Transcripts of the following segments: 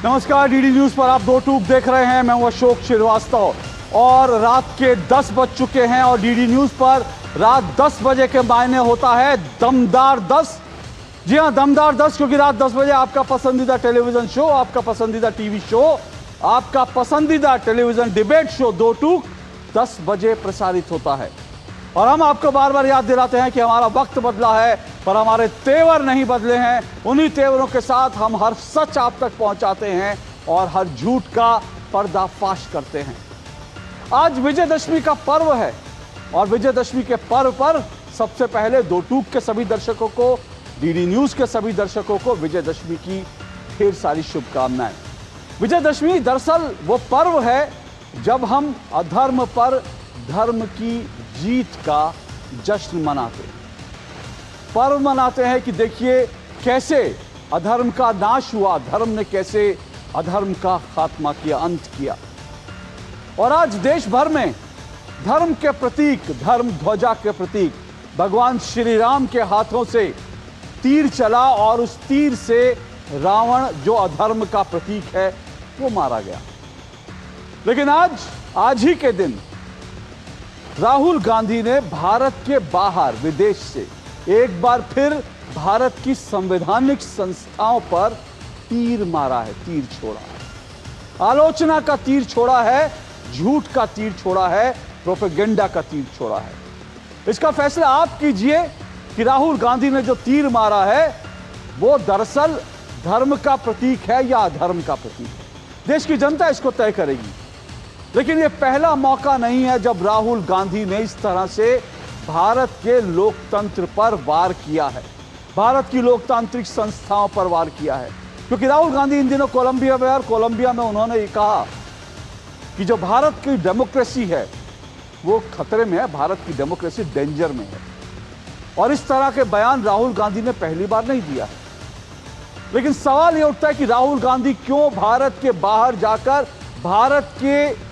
नमस्कार, DD news पर आप दो टूक देख रहे हैं। मैं हूं अशोक श्रीवास्तव और रात के 10 बज चुके हैं और डीडी न्यूज पर रात 10 बजे के मायने होता है दमदार 10। जी हां, दमदार 10, क्योंकि रात 10 बजे आपका पसंदीदा टेलीविजन शो, आपका पसंदीदा टीवी शो, आपका पसंदीदा टेलीविजन डिबेट शो दो टूक 10 बजे प्रसारित होता है। और हम आपको बार बार याद दिलाते हैं कि हमारा वक्त बदला है पर हमारे तेवर नहीं बदले हैं। उन्हीं तेवरों के साथ हम हर सच आप तक पहुंचाते हैं और हर झूठ का पर्दाफाश करते हैं। आज विजयदशमी का पर्व है और विजयदशमी के पर्व पर सबसे पहले दो टूक के सभी दर्शकों को, डीडी न्यूज के सभी दर्शकों को विजयदशमी की ढेर सारी शुभकामनाएं। विजयदशमी दरअसल वो पर्व है जब हम अधर्म पर धर्म की जीत का जश्न मनाते हैं, पर्व मनाते हैं कि देखिए कैसे अधर्म का नाश हुआ, धर्म ने कैसे अधर्म का खात्मा किया, अंत किया। और आज देश भर में धर्म के प्रतीक, धर्म ध्वजा के प्रतीक भगवान श्री राम के हाथों से तीर चला और उस तीर से रावण जो अधर्म का प्रतीक है वो मारा गया। लेकिन आज ही के दिन राहुल गांधी ने भारत के बाहर, विदेश से एक बार फिर भारत की संवैधानिक संस्थाओं पर तीर मारा है, तीर छोड़ा है, आलोचना का तीर छोड़ा है, झूठ का तीर छोड़ा है, प्रोपेगेंडा का तीर छोड़ा है। इसका फैसला आप कीजिए कि राहुल गांधी ने जो तीर मारा है वो दरअसल धर्म का प्रतीक है या अधर्म का प्रतीक है। देश की जनता इसको तय करेगी। लेकिन यह पहला मौका नहीं है जब राहुल गांधी ने इस तरह से भारत के लोकतंत्र पर वार किया है, भारत की लोकतांत्रिक संस्थाओं पर वार किया है। क्योंकि राहुल गांधी इन दिनों कोलंबिया में, और कोलंबिया में उन्होंने ये कहा कि जो भारत की डेमोक्रेसी है वो खतरे में है, भारत की डेमोक्रेसी डेंजर में है। और इस तरह के बयान राहुल गांधी ने पहली बार नहीं दिया है। लेकिन सवाल यह उठता है कि राहुल गांधी क्यों भारत के बाहर जाकर भारत के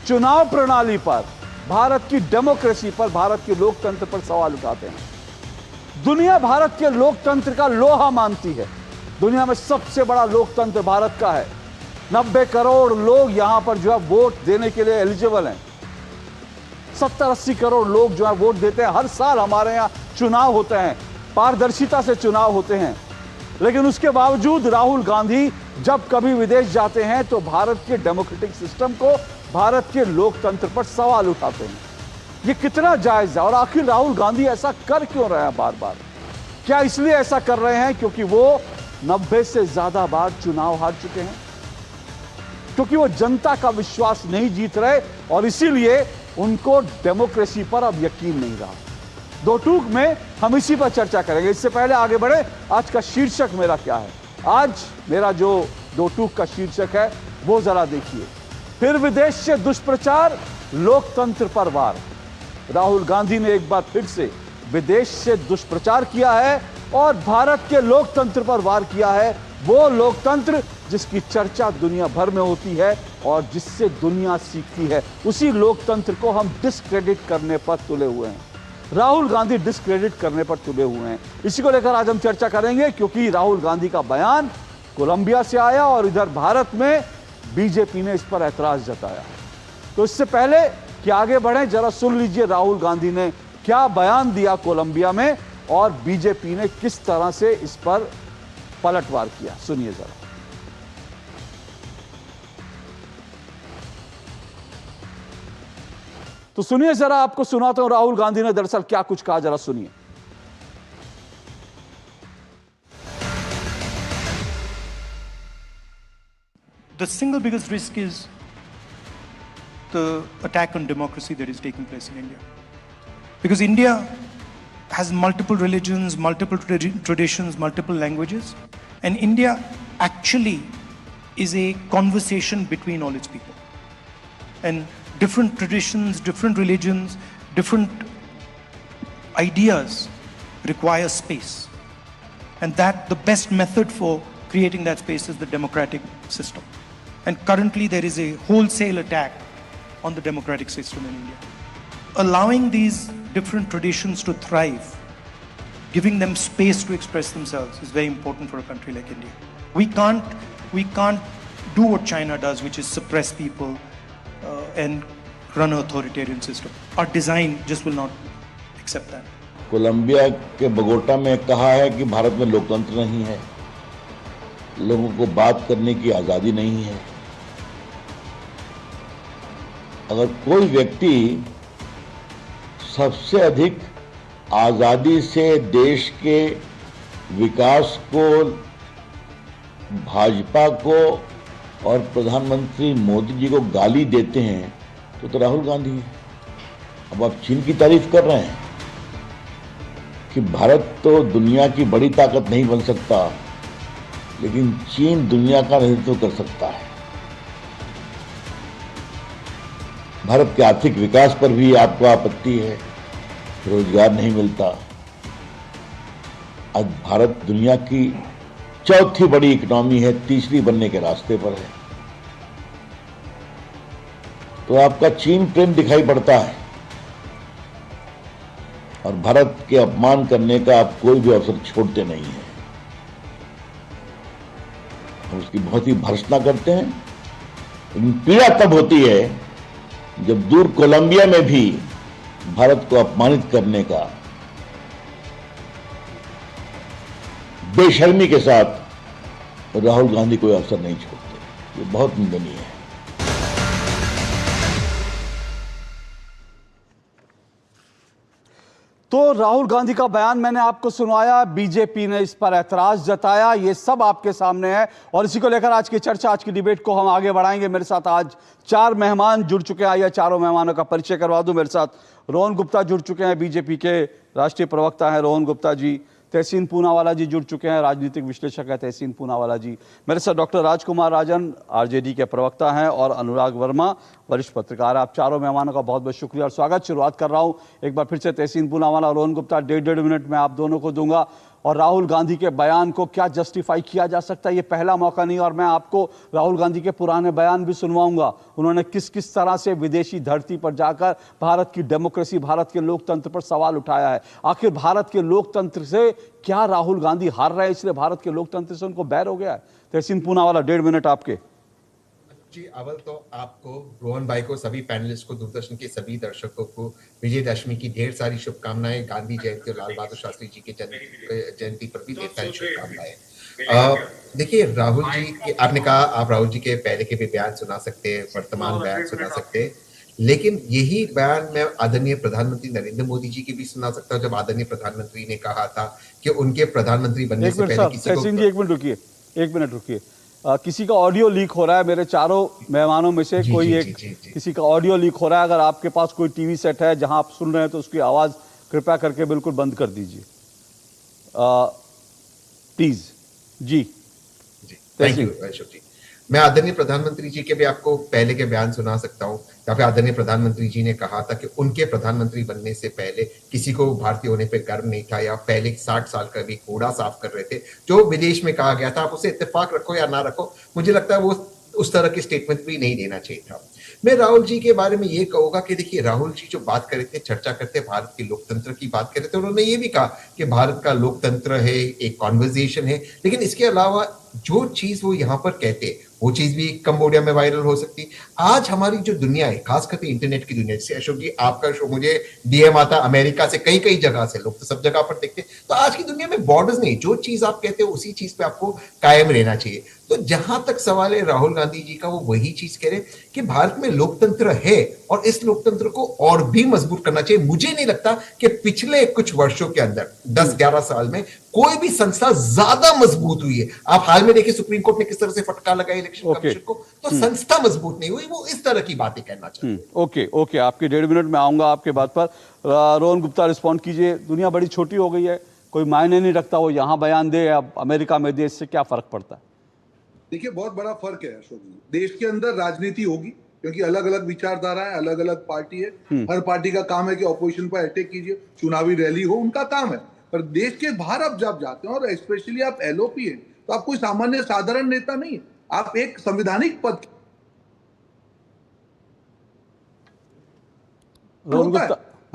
चुनाव प्रणाली पर, भारत की डेमोक्रेसी पर, भारत के लोकतंत्र पर सवाल उठाते हैं। दुनिया भारत के लोकतंत्र का लोहा मानती है। दुनिया में सबसे बड़ा लोकतंत्र भारत का है। 90 करोड़ लोग यहां पर जो है वोट देने के लिए एलिजिबल हैं। 70-80 करोड़ लोग जो है वोट देते हैं। हर साल हमारे यहां चुनाव होते हैं, पारदर्शिता से चुनाव होते हैं। लेकिन उसके बावजूद राहुल गांधी जब कभी विदेश जाते हैं तो भारत के डेमोक्रेटिक सिस्टम को, भारत के लोकतंत्र पर सवाल उठाते हैं। ये कितना जायज है? और आखिर राहुल गांधी ऐसा कर क्यों रहे हैं बार बार? क्या इसलिए ऐसा कर रहे हैं क्योंकि वो 90 से ज्यादा बार चुनाव हार चुके हैं, क्योंकि वो जनता का विश्वास नहीं जीत रहे और इसीलिए उनको डेमोक्रेसी पर अब यकीन नहीं रहा? दो टूक में हम इसी पर चर्चा करेंगे। इससे पहले आगे बढ़े, आज का शीर्षक मेरा क्या है? आज मेरा जो दो टूक का शीर्षक है वो जरा देखिए। फिर विदेश से दुष्प्रचार, लोकतंत्र पर वार। राहुल गांधी ने एक बार फिर से विदेश से दुष्प्रचार किया है और भारत के लोकतंत्र पर वार किया है। वो लोकतंत्र जिसकी चर्चा दुनिया भर में होती है और जिससे दुनिया सीखती है, उसी लोकतंत्र को हम डिस्क्रेडिट करने पर तुले हुए हैं। राहुल गांधी डिस्क्रेडिट करने पर तुले हुए हैं। इसी को लेकर आज हम चर्चा करेंगे, क्योंकि राहुल गांधी का बयान कोलंबिया से आया और इधर भारत में बीजेपी ने इस पर ऐतराज जताया। तो इससे पहले कि आगे बढ़ें, जरा सुन लीजिए राहुल गांधी ने क्या बयान दिया कोलंबिया में और बीजेपी ने किस तरह से इस पर पलटवार किया। सुनिए जरा। तो सुनिए जरा, आपको सुनाता हूं राहुल गांधी ने दरअसल क्या कुछ कहा, जरा सुनिए। The single biggest risk is the attack on democracy that is taking place in India. Because India has multiple religions, multiple traditions, multiple languages, and India actually is a conversation between all its people. And different traditions, different religions, different ideas require space. And that the best method for creating that space is the democratic system. And currently there is a wholesale attack on the democratic system in India. Allowing these different traditions to thrive, giving them space to express themselves is very important for a country like India. We can't do what China does, which is suppress people and run an authoritarian system. Our design just will not accept that. Colombia के Bogota में कहा है कि भारत में लोकतंत्र नहीं है, लोगों को बात करने की आजादी नहीं है। अगर कोई व्यक्ति सबसे अधिक आजादी से देश के विकास को, भाजपा को और प्रधानमंत्री मोदी जी को गाली देते हैं तो राहुल गांधी है। अब आप चीन की तारीफ कर रहे हैं कि भारत तो दुनिया की बड़ी ताकत नहीं बन सकता, लेकिन चीन दुनिया का नेतृत्व कर सकता है। भारत के आर्थिक विकास पर भी आपको आपत्ति है, रोजगार नहीं मिलता। आज भारत दुनिया की चौथी बड़ी इकोनॉमी है, तीसरी बनने के रास्ते पर है। तो आपका चीन प्रेम दिखाई पड़ता है और भारत के अपमान करने का आप कोई भी अवसर छोड़ते नहीं हैं। हम उसकी बहुत ही भर्त्सना करते हैं, लेकिन पीड़ा तब होती है जब दूर कोलंबिया में भी भारत को अपमानित करने का बेशर्मी के साथ राहुल गांधी कोई अवसर नहीं छोड़ते। ये बहुत निंदनीय है। तो राहुल गांधी का बयान मैंने आपको सुनवाया, बीजेपी ने इस पर ऐतराज जताया, ये सब आपके सामने है और इसी को लेकर आज की चर्चा, आज की डिबेट को हम आगे बढ़ाएंगे। मेरे साथ आज 4 मेहमान जुड़ चुके हैं। आइए चारों मेहमानों का परिचय करवा दूं। मेरे साथ रोहन गुप्ता जुड़ चुके हैं, बीजेपी के राष्ट्रीय प्रवक्ता हैं रोहन गुप्ता जी। तहसीन पूनावाला जी जुड़ चुके हैं, राजनीतिक विश्लेषक है तहसीन पूनावाला जी। मेरे साथ डॉक्टर राजकुमार राजन आरजेडी के प्रवक्ता हैं और अनुराग वर्मा वरिष्ठ पत्रकार। आप चारों मेहमानों का बहुत बहुत शुक्रिया और स्वागत। शुरुआत कर रहा हूं एक बार फिर से तहसीन पूनावाला और रोहन गुप्ता, 1.5 मिनट में आप दोनों को दूंगा। और राहुल गांधी के बयान को क्या जस्टिफाई किया जा सकता है, ये पहला मौका नहीं और मैं आपको राहुल गांधी के पुराने बयान भी सुनवाऊंगा। उन्होंने किस किस तरह से विदेशी धरती पर जाकर भारत की डेमोक्रेसी, भारत के लोकतंत्र पर सवाल उठाया है। आखिर भारत के लोकतंत्र से क्या राहुल गांधी हार रहे हैं, इसलिए भारत के लोकतंत्र से उनको बैर हो गया है? तहसीन पूनावाला, 1.5 मिनट आपके। जी, अव्वल तो आपको, रोहन भाई को, सभी पैनलिस्ट को, दूरदर्शन के सभी दर्शकों को विजयदशमी की ढेर सारी शुभकामनाएं। गांधी जयंती और लाल बहादुर शास्त्री जी के जयंती पर भी ढेर सारी शुभकामनाएं। देखिए, राहुल जी के, आपने कहा आप राहुल जी के पहले के भी बयान सुना सकते हैं, वर्तमान बयान सुना सकते हैं, लेकिन यही बयान मैं आदरणीय प्रधानमंत्री नरेंद्र मोदी जी की भी सुना सकता हूं, जब आदरणीय प्रधानमंत्री ने कहा था कि उनके प्रधानमंत्री बनने से पहले किसी को। एक मिनट रुकिए, किसी का ऑडियो लीक हो रहा है। मेरे चारों मेहमानों में से कोई एक किसी का ऑडियो लीक हो रहा है। अगर आपके पास कोई टीवी सेट है जहां आप सुन रहे हैं तो उसकी आवाज कृपया करके बिल्कुल बंद कर दीजिए प्लीज। जी थैंक यू अशोक जी। मैं आदरणीय प्रधानमंत्री जी के भी आपको पहले के बयान सुना सकता हूं, जहां पे आदरणीय प्रधानमंत्री जी ने कहा था कि उनके प्रधानमंत्री बनने से पहले किसी को भारतीय होने पे गर्व नहीं था, या पहले 60 साल का भी कूड़ा साफ कर रहे थे जो विदेश में कहा गया था। आप उसे इत्तेफाक रखो या ना रखो, मुझे लगता है वो उस तरह की स्टेटमेंट भी नहीं देना चाहिए था। मैं राहुल जी के बारे में ये कहूंगा कि देखिए, राहुल जी जो बात कर रहे थे, चर्चा करते भारत के लोकतंत्र की बात कर रहे थे, उन्होंने ये भी कहा कि भारत का लोकतंत्र है, एक कॉन्वर्सेशन है, लेकिन इसके अलावा जो चीज वो यहाँ पर कहते वो चीज भी कंबोडिया में वायरल हो सकती है। आज हमारी जो दुनिया है, खास करके इंटरनेट की दुनिया, जैसे अशोक जी आपका शो मुझे डीएम आता अमेरिका से, कई कई जगह से, लोग तो सब जगह पर देखते हैं। तो आज की दुनिया में बॉर्डर्स नहीं, जो चीज आप कहते हो उसी चीज पे आपको कायम रहना चाहिए। तो जहां तक सवाल है राहुल गांधी जी का, वो वही चीज कह रहे कि भारत में लोकतंत्र है और इस लोकतंत्र को और भी मजबूत करना चाहिए। मुझे नहीं लगता कि पिछले कुछ वर्षों के अंदर 10-11 साल में कोई भी संस्था ज्यादा मजबूत हुई है। आप हाल में देखिए सुप्रीम कोर्ट ने किस तरह से फटकार लगाया इलेक्शन कमीशन को, तो संस्था मजबूत नहीं हुई। वो इस तरह की बातें कहना चाहते हैं। ओके, आपके 1.5 मिनट में आऊंगा आपके बात पर। रोहन गुप्ता रिस्पॉन्ड कीजिए। दुनिया बड़ी छोटी हो गई है, कोई मायने नहीं रखता वो यहाँ बयान दे या अमेरिका में दे, इससे क्या फर्क पड़ता है? देखिए, बहुत बड़ा फर्क है अशोक जी। देश के अंदर राजनीति होगी क्योंकि अलग अलग विचारधारा है, अलग अलग पार्टी है। हर पार्टी का काम है कि ऑपोजिशन पर अटैक कीजिए, चुनावी रैली हो, उनका काम है। पर देश के बाहर आप जब जाते हैं और स्पेशली आप एलओपी है, तो आप कोई सामान्य साधारण नेता नहीं, आप एक संवैधानिक पद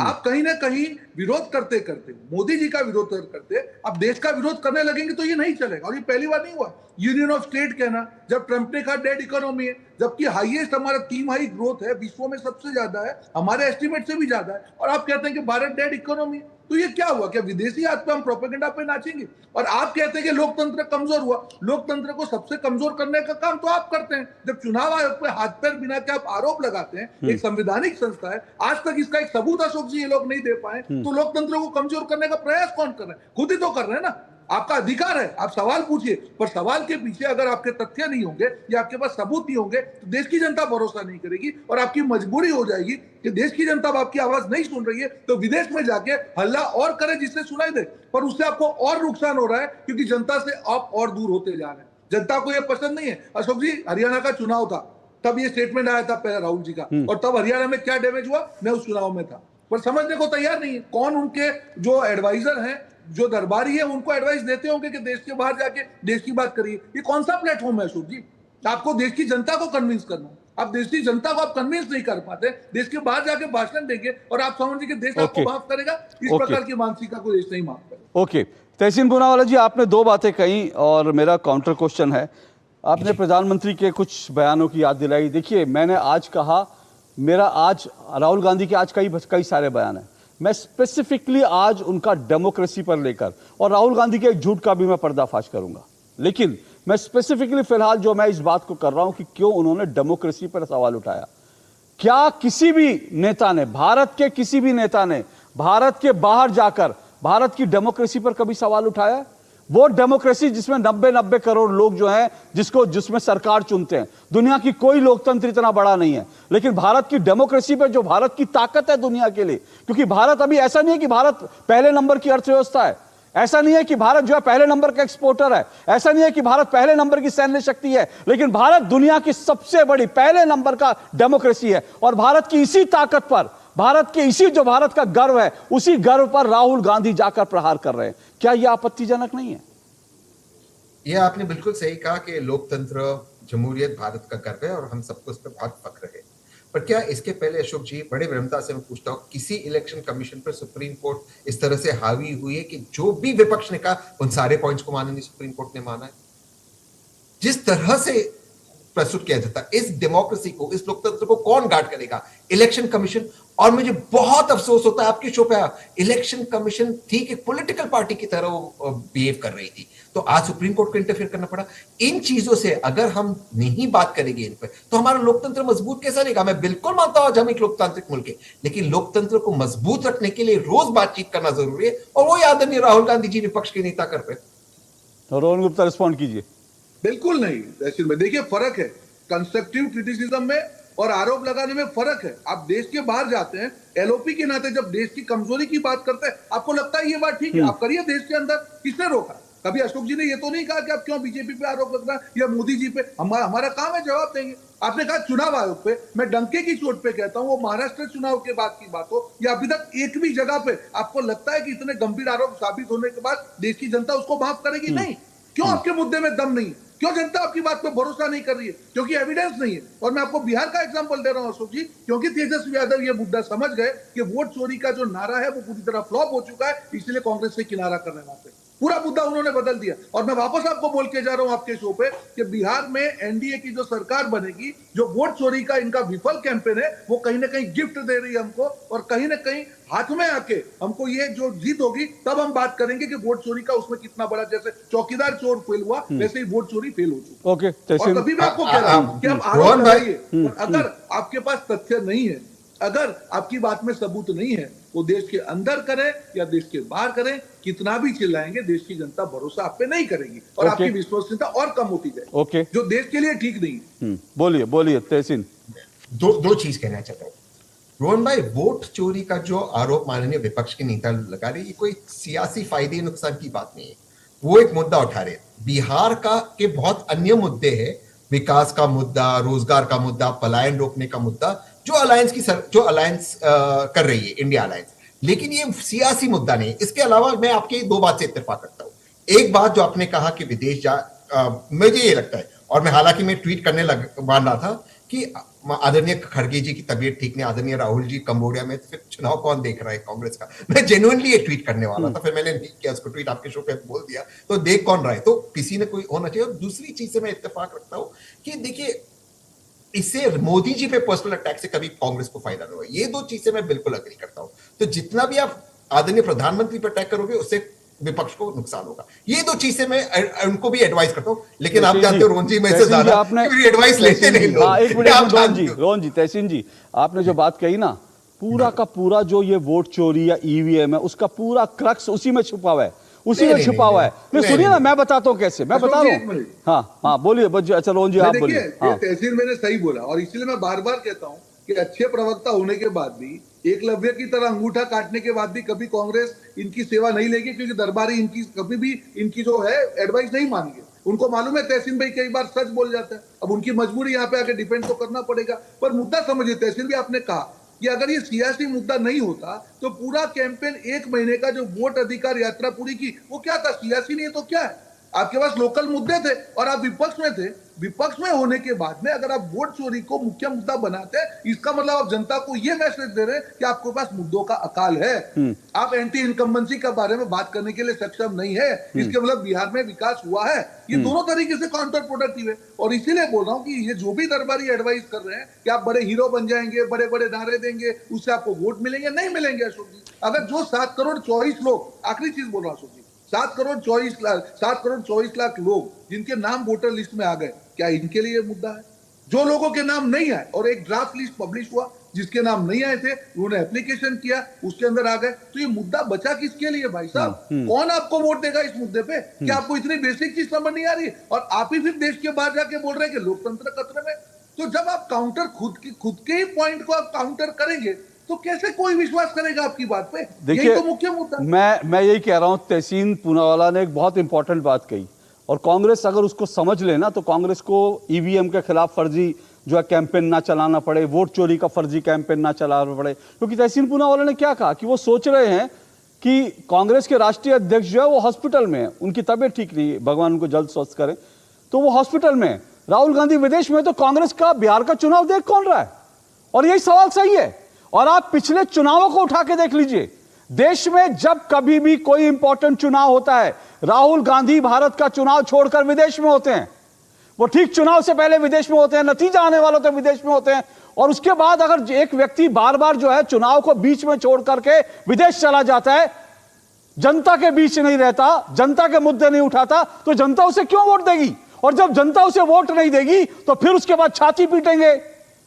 आप कहीं ना कहीं विरोध करते करते, मोदी जी का विरोध करते आप देश का विरोध करने लगेंगे तो ये नहीं चलेगा। और ये पहली बार नहीं हुआ यूनियन ऑफ स्टेट कहना, जब ट्रंप ने कहा डेड इकोनॉमी है, जबकि हाईएस्ट हमारा तिमाही ग्रोथ है, विश्व में सबसे ज्यादा है, हमारे एस्टिमेट से भी ज्यादा है, और आप कहते हैं कि भारत डेड इकोनॉमी है। तो ये क्या हुआ? क्या विदेशी हाथ पे हम प्रोपेगेंडा पे नाचेंगे? और आप कहते हैं कि लोकतंत्र कमजोर हुआ। लोकतंत्र को सबसे कमजोर करने का काम तो आप करते हैं। जब चुनाव आयोग पे हाथ पैर बिना के आप आरोप लगाते हैं, एक संवैधानिक संस्था है, आज तक इसका एक सबूत अशोक जी ये लोग नहीं दे पाए, तो लोकतंत्र को कमजोर करने का प्रयास कौन कर रहे हैं? खुद ही तो कर रहे हैं ना। आपका अधिकार है, आप सवाल पूछिए, पर सवाल के पीछे अगर आपके तथ्य नहीं होंगे या आपके पास सबूत नहीं होंगे तो देश की जनता भरोसा नहीं करेगी, और आपकी मजबूरी हो जाएगी कि देश की जनता अब आपकी आवाज नहीं सुन रही है तो विदेश में जाके हल्ला और करे जिससे सुनाई दे, पर उससे आपको और नुकसान हो रहा है, क्योंकि जनता से आप और दूर होते जा रहे हैं। जनता को यह पसंद नहीं है। अशोक जी, हरियाणा का चुनाव था, तब ये स्टेटमेंट आया था पहले राहुल जी का, और तब हरियाणा में क्या डैमेज हुआ, मैं उस चुनाव में था, पर समझने को तैयार नहीं है। कौन उनके जो एडवाइजर हैं, जो दरबारी है, उनको एडवाइस देते होंगे कि देश के बाहर जाके देश की बात करिए। ये कौन सा प्लेटफॉर्म है अशोक जी? आपको देश की जनता को कन्विंस करना, आप देश की जनता को आप कन्विंस नहीं कर पाते, देश के बाहर जाके भाषण देंगे और आप समझिए कि देश आपको माफ करेगा। इस प्रकार की मानसिकता को देश नहीं माफ करेगा। ओके, तहसीन पूनावाला जी, आपने दो बातें कही और मेरा काउंटर क्वेश्चन है। आपने प्रधानमंत्री के कुछ बयानों की याद दिलाई। देखिए, मैंने आज कहा, मेरा आज राहुल गांधी के आज कई सारे बयान हैं, मैं स्पेसिफिकली आज उनका डेमोक्रेसी पर लेकर, और राहुल गांधी के एक झूठ का भी मैं पर्दाफाश करूंगा, लेकिन मैं स्पेसिफिकली फिलहाल जो मैं इस बात को कर रहा हूं कि क्यों उन्होंने डेमोक्रेसी पर सवाल उठाया। क्या किसी भी नेता ने, भारत के किसी भी नेता ने भारत के बाहर जाकर भारत की डेमोक्रेसी पर कभी सवाल उठाया? वो डेमोक्रेसी जिसमें 90 करोड़ लोग जो हैं, जिसमें सरकार चुनते हैं, दुनिया की कोई लोकतंत्र इतना बड़ा नहीं है। लेकिन भारत की डेमोक्रेसी पे जो भारत की ताकत है दुनिया के लिए, क्योंकि भारत अभी ऐसा नहीं है कि भारत पहले नंबर की अर्थव्यवस्था है, ऐसा नहीं है कि भारत जो है पहले नंबर का एक्सपोर्टर है, ऐसा नहीं है कि भारत पहले नंबर की सैन्य शक्ति है, लेकिन भारत दुनिया की सबसे बड़ी पहले नंबर का डेमोक्रेसी है। और भारत की इसी ताकत पर, भारत के इसी जो भारत का गर्व है, उसी गर्व पर राहुल गांधी जाकर प्रहार कर रहे हैं। क्या यह आपत्तिजनक नहीं है? यह आपने बिल्कुल सही कहा कि लोकतंत्र, जमहूरियत भारत का गर्व है और हम सबको इस पर बहुत फख्र है। पर क्या इसके पहले अशोक जी, बड़े विनम्रता से मैं पूछता हूं, किसी इलेक्शन कमीशन पर सुप्रीम कोर्ट इस तरह से हावी हुई है कि जो भी विपक्ष ने कहा उन सारे पॉइंट्स को माननीय सुप्रीम कोर्ट ने माना है? जिस तरह से प्रस्तुत किया जाता इस डेमोक्रेसी को, इस लोकतंत्र को कौन गार्ड करेगा? Election commission. और मुझे बहुत अफसोस होता है, आपके शो पे इलेक्शन कमीशन ठीक एक पॉलिटिकल पार्टी की तरह बिहेव कर रही थी, तो आज सुप्रीम कोर्ट को इंटरफेयर करना पड़ा। इन चीजों से अगर हम नहीं बात करेंगे इन पर, तो हमारा लोकतंत्र मजबूत कैसा रहेगा? मैं बिल्कुल मानता हूं हम एक लोकतांत्रिक मुल्क है, लेकिन लोकतंत्र को मजबूत रखने के लिए रोज बातचीत करना जरूरी है, और वो आदरणीय राहुल गांधी जी विपक्ष के नेता कर रहे हैं। रोहन गुप्ता, रिस्पॉन्ड कीजिए। बिल्कुल नहीं, ऐसे में देखिए फर्क है कंस्ट्रक्टिव क्रिटिसिज्म में और आरोप लगाने में फर्क है। आप देश के बाहर जाते हैं, एलओपी के नाते जब देश की कमजोरी की बात करते हैं, आपको लगता है ये बात ठीक है, आप करिए। देश के अंदर किसने रोका? कभी अशोक जी ने ये तो नहीं कहा कि आप क्यों बीजेपी पे आरोप लग रहा है या मोदी जी पे। हमारा काम है जवाब देंगे। आपने कहा चुनाव आयोग पे, मैं डंके की चोट पे कहता हूं, वो महाराष्ट्र चुनाव के बाद की बात हो या अभी तक एक भी जगह पे आपको लगता है कि इतने गंभीर आरोप साबित होने के बाद देश की जनता उसको माफ करेगी? नहीं। क्यों? आपके मुद्दे में दम नहीं है। क्यों जनता आपकी बात पे भरोसा नहीं कर रही है? क्योंकि एविडेंस नहीं है। और मैं आपको बिहार का एग्जांपल दे रहा हूं अशोक जी, क्योंकि तेजस्वी यादव ये मुद्दा समझ गए कि वोट चोरी का जो नारा है वो पूरी तरह फ्लॉप हो चुका है, इसलिए कांग्रेस से किनारा करने वाले पूरा मुद्दा उन्होंने बदल दिया। और मैं वापस आपको बोल के जा रहा हूं आपके शो पे कि बिहार में एनडीए की जो सरकार बनेगी, जो वोट चोरी का इनका विफल कैंपेन है, वो कहीं ना कहीं गिफ्ट दे रही है हमको, और कहीं ना कहीं हाथ में आके हमको ये जो जीत होगी तब हम बात करेंगे कि वोट चोरी का उसमें कितना बड़ा, जैसे चौकीदार चोर फेल हुआ वैसे ही वोट चोरी फेल हो चुकी। ओके, और तभी मैं आपको कह रहा हूं कि आप आरोप लगाइए, अगर आपके पास तथ्य नहीं है, अगर आपकी बात में सबूत नहीं है, वो देश के अंदर करें या देश के बाहर करें, कितना भी चिल्लाएंगे देश की जनता भरोसा आप पे नहीं करेगी और आपकी विश्वसनीयता और कम होती जाएगी, जो देश के लिए ठीक नहीं है। बोलिए तहसीन। दो चीज कहना चाहता हूँ रोहन भाई। वोट चोरी का जो आरोप माननीय विपक्ष के नेता लगा रहे, ये कोई सियासी फायदे नुकसान की बात नहीं है। वो एक मुद्दा उठा रहे, बिहार का के बहुत अन्य मुद्दे हैं, विकास का मुद्दा, रोजगार का मुद्दा, पलायन रोकने का मुद्दा, जो अलायंस कर रही है इंडिया अलायंस, लेकिन ये सियासी मुद्दा नहीं। इसके अलावा मैं आपके दो बात से इत्तेफाक करता हूं। एक बात जो आपने कहा कि विदेश मुझे ये लगता है, और मैं हालांकि मैं ट्वीट करने मान रहा था कि आदरणीय खड़गे जी की तबीयत ठीक नहीं, आदरणीय राहुल जी कंबोडिया में, तो फिर चुनाव कौन देख रहा है कांग्रेस का? मैं जेन्युइनली ये ट्वीट करने वाला था, फिर मैंने नहीं किया उसको ट्वीट, आपके शो पे बोल दिया, तो देख कौन रहा है? तो किसी ने कोई होना चाहिए। और दूसरी चीज से मैं इत्तेफाक रखता हूं कि देखिए, इससे मोदी जी पे पर्सनल अटैक से कभी कांग्रेस को फायदा नहीं हुआ, ये दो चीजें मैं बिल्कुल अग्री करता हूं। तो जितना भी आप आदरणीय प्रधानमंत्री पर अटैक करोगे उससे विपक्ष को नुकसान होगा, ये दो चीजें मैं उनको भी एडवाइस करता हूं। लेकिन आप जानते हो रोहन जी, मैं इससे ज्यादा एडवाइस लेते नहीं लोग। हाँ, एक मिनट रोहन जी, तहसीन जी, आपने जो बात कही ना, पूरा का पूरा जो ये वोट चोरी या ईवीएम है, उसका पूरा क्रक्स उसी में छुपा हुआ है, उसी में छुपा हुआ है। नहीं सुनिए ना, मैं बताता हूँ कैसे, मैं बता रहा हूँ। हाँ बोलिए। अच्छा रोहन जी आप बोलिए। तहसीन मैंने सही बोला, और इसलिए मैं बार बार कहता हूँ कि अच्छे प्रवक्ता होने के बाद भी, एकलव्य की तरह अंगूठा काटने के बाद भी कभी कांग्रेस इनकी सेवा नहीं लेगी, क्योंकि दरबारी इनकी कभी भी इनकी जो है एडवाइस नहीं मानेंगे। उनको मालूम है तहसीन भाई कई बार सच बोल जाता है, अब उनकी मजबूरी यहाँ पे आके डिपेंड तो करना पड़ेगा। पर मुद्दा समझिए तहसीन भी, आपने कहा कि अगर ये सियासी मुद्दा नहीं होता तो पूरा कैंपेन 1 महीने का जो वोट अधिकार यात्रा पूरी की, वो क्या था? सियासी नहीं है तो क्या है? आपके पास लोकल मुद्दे थे और आप विपक्ष में थे। विपक्ष में होने के बाद में अगर आप वोट चोरी को मुख्य मुद्दा बनाते हैं, इसका मतलब आप जनता को यह मैसेज दे रहे हैं कि आपके पास मुद्दों का अकाल है, आप एंटी इनकम्बेंसी के बारे में बात करने के लिए सक्षम नहीं है। इसके मतलब बिहार में विकास हुआ है, ये दोनों तरीके से काउंटर प्रोडक्टिव है। और इसीलिए बोल रहा हूं कि ये जो भी दरबारी एडवाइस कर रहे हैं कि आप बड़े हीरो बन जाएंगे, बड़े बड़े नारे देंगे, उससे आपको वोट मिलेंगे, नहीं मिलेंगे अशोक जी। अगर जो 7 करोड़ 24 लोग, आखिरी चीज बोल रहा हूं अशोक जी, 7 करोड़ 24 लाख लोग जिनके नाम वोटर लिस्ट में आ गए, क्या इनके लिए मुद्दा है? जो लोगों के नाम नहीं आए और एक ड्राफ्ट लिस्ट पब्लिश हुआ, जिसके नाम नहीं आए थे उन्होंने एप्लीकेशन किया, उसके अंदर आ गए, तो ये मुद्दा बचा किसके लिए भाई साहब? कौन आपको वोट देगा इस मुद्दे पे? क्या आपको इतनी बेसिक चीज समझ नहीं आ रही? और आप ही फिर देश के बाहर जाके बोल रहे हैं कि लोकतंत्र खतरे में। तो जब आप काउंटर खुद के ही पॉइंट को आप काउंटर करेंगे तो कैसे कोई विश्वास करेगा आपकी बात पे? देखिए, तो मुख्य मुद्दा मैं यही कह रहा हूं, तहसीन पूनावाला ने एक बहुत इंपॉर्टेंट बात कही, और कांग्रेस अगर उसको समझ ले ना, तो कांग्रेस को ईवीएम के खिलाफ फर्जी जो है कैंपेन ना चलाना पड़े, वोट चोरी का फर्जी कैंपेन ना चलाना पड़े। क्योंकि तहसीन पूनावाला ने क्या कहा कि वो सोच रहे हैं कि कांग्रेस के राष्ट्रीय अध्यक्ष जो है वो हॉस्पिटल में है, उनकी तबीयत ठीक नहीं है, भगवान उनको जल्द स्वस्थ करें, तो वो हॉस्पिटल में है। राहुल गांधी विदेश में, तो कांग्रेस का बिहार का चुनाव देख कौन रहा है? और यही सवाल सही है। और आप पिछले चुनावों को उठा के देख लीजिए, देश में जब कभी भी कोई इंपॉर्टेंट चुनाव होता है, राहुल गांधी भारत का चुनाव छोड़कर विदेश में होते हैं। वो ठीक चुनाव से पहले विदेश में होते हैं, नतीजा आने वालों तो विदेश में होते हैं, और उसके बाद अगर एक व्यक्ति बार बार जो है चुनाव को बीच में छोड़ करके विदेश चला जाता है, जनता के बीच नहीं रहता, जनता के मुद्दे नहीं उठाता, तो जनता उसे क्यों वोट देगी? और जब जनता उसे वोट नहीं देगी तो फिर उसके बाद छाती पीटेंगे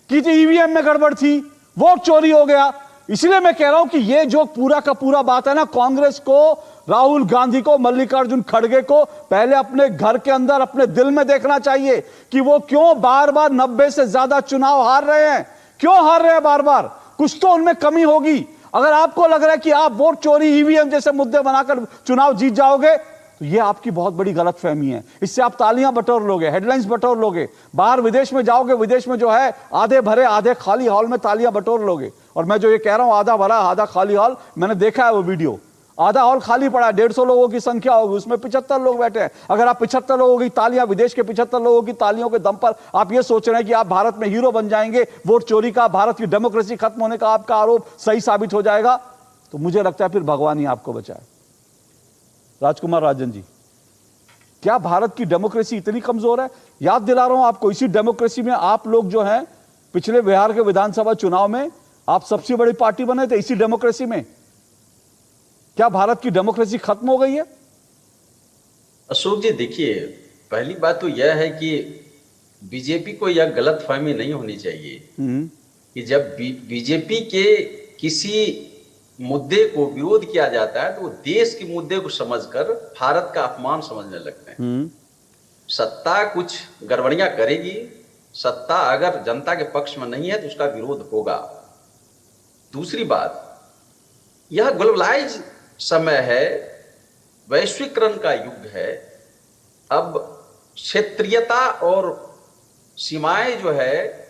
कि ईवीएम में गड़बड़ थी, वोट चोरी हो गया। इसलिए मैं कह रहा हूं कि ये जो पूरा का पूरा बात है ना, कांग्रेस को, राहुल गांधी को, मल्लिकार्जुन खड़गे को पहले अपने घर के अंदर, अपने दिल में देखना चाहिए कि वो क्यों बार बार 90 से ज्यादा चुनाव हार रहे हैं, क्यों हार रहे हैं बार बार। कुछ तो उनमें कमी होगी। अगर आपको लग रहा है कि आप वोट चोरी, ईवीएम जैसे मुद्दे बनाकर चुनाव जीत जाओगे, तो ये आपकी बहुत बड़ी गलतफहमी है। इससे आप तालियां बटोर लोगे, हेडलाइंस बटोर लोगे, बाहर विदेश में जाओगे, विदेश में जो है आधे भरे आधे खाली हॉल में तालियां बटोर लोगे। और मैं जो ये कह रहा हूं आधा भरा आधा खाली हॉल, मैंने देखा है वो वीडियो, आधा हॉल खाली पड़ा है, 150 लोगों की संख्या होगी, उसमें 75 लोग बैठे हैं। अगर आप 75 लोगों की तालियां, विदेश के 75 लोगों की तालियों के दम पर आप ये सोच रहे हैं कि आप भारत में हीरो बन जाएंगे, वोट चोरी का, भारत की डेमोक्रेसी खत्म होने का आपका आरोप सही साबित हो जाएगा, तो मुझे लगता है फिर भगवान ही आपको बचाए। राजकुमार राजन जी, क्या भारत की डेमोक्रेसी इतनी कमजोर है? याद दिला रहा हूं आपको, इसी डेमोक्रेसी में आप लोग जो हैं, पिछले बिहार के विधानसभा चुनाव में आप सबसे बड़ी पार्टी बने थे, इसी डेमोक्रेसी में। क्या भारत की डेमोक्रेसी खत्म हो गई है? अशोक जी देखिए, पहली बात तो यह है कि बीजेपी को यह गलतफहमी नहीं होनी चाहिए कि जब बीजेपी के किसी मुद्दे को विरोध किया जाता है तो वो देश के मुद्दे को समझकर भारत का अपमान समझने लगते हैं। सत्ता कुछ गड़बड़ियां करेगी, सत्ता अगर जनता के पक्ष में नहीं है तो उसका विरोध होगा। दूसरी बात, यह ग्लोबलाइज समय है, वैश्वीकरण का युग है। अब क्षेत्रीयता और सीमाएं जो है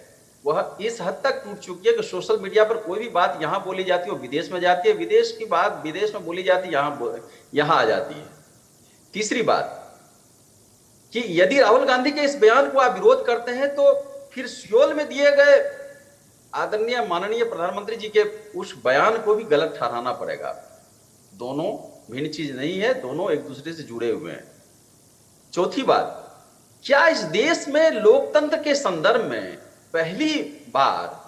वह इस हद तक टूट चुकी है कि सोशल मीडिया पर कोई भी बात यहां बोली जाती है वो विदेश में जाती है, विदेश की बात विदेश में बोली जाती है यहां आ जाती है। तीसरी बात कि यदि राहुल गांधी के इस बयान को आप विरोध करते हैं तो फिर सियोल में दिए गए आदरणीय माननीय प्रधानमंत्री जी के उस बयान को भी गलत ठहराना पड़ेगा। दोनों भिन्न चीज नहीं है, दोनों एक दूसरे से जुड़े हुए हैं। चौथी बात, क्या इस देश में लोकतंत्र के संदर्भ में पहली बार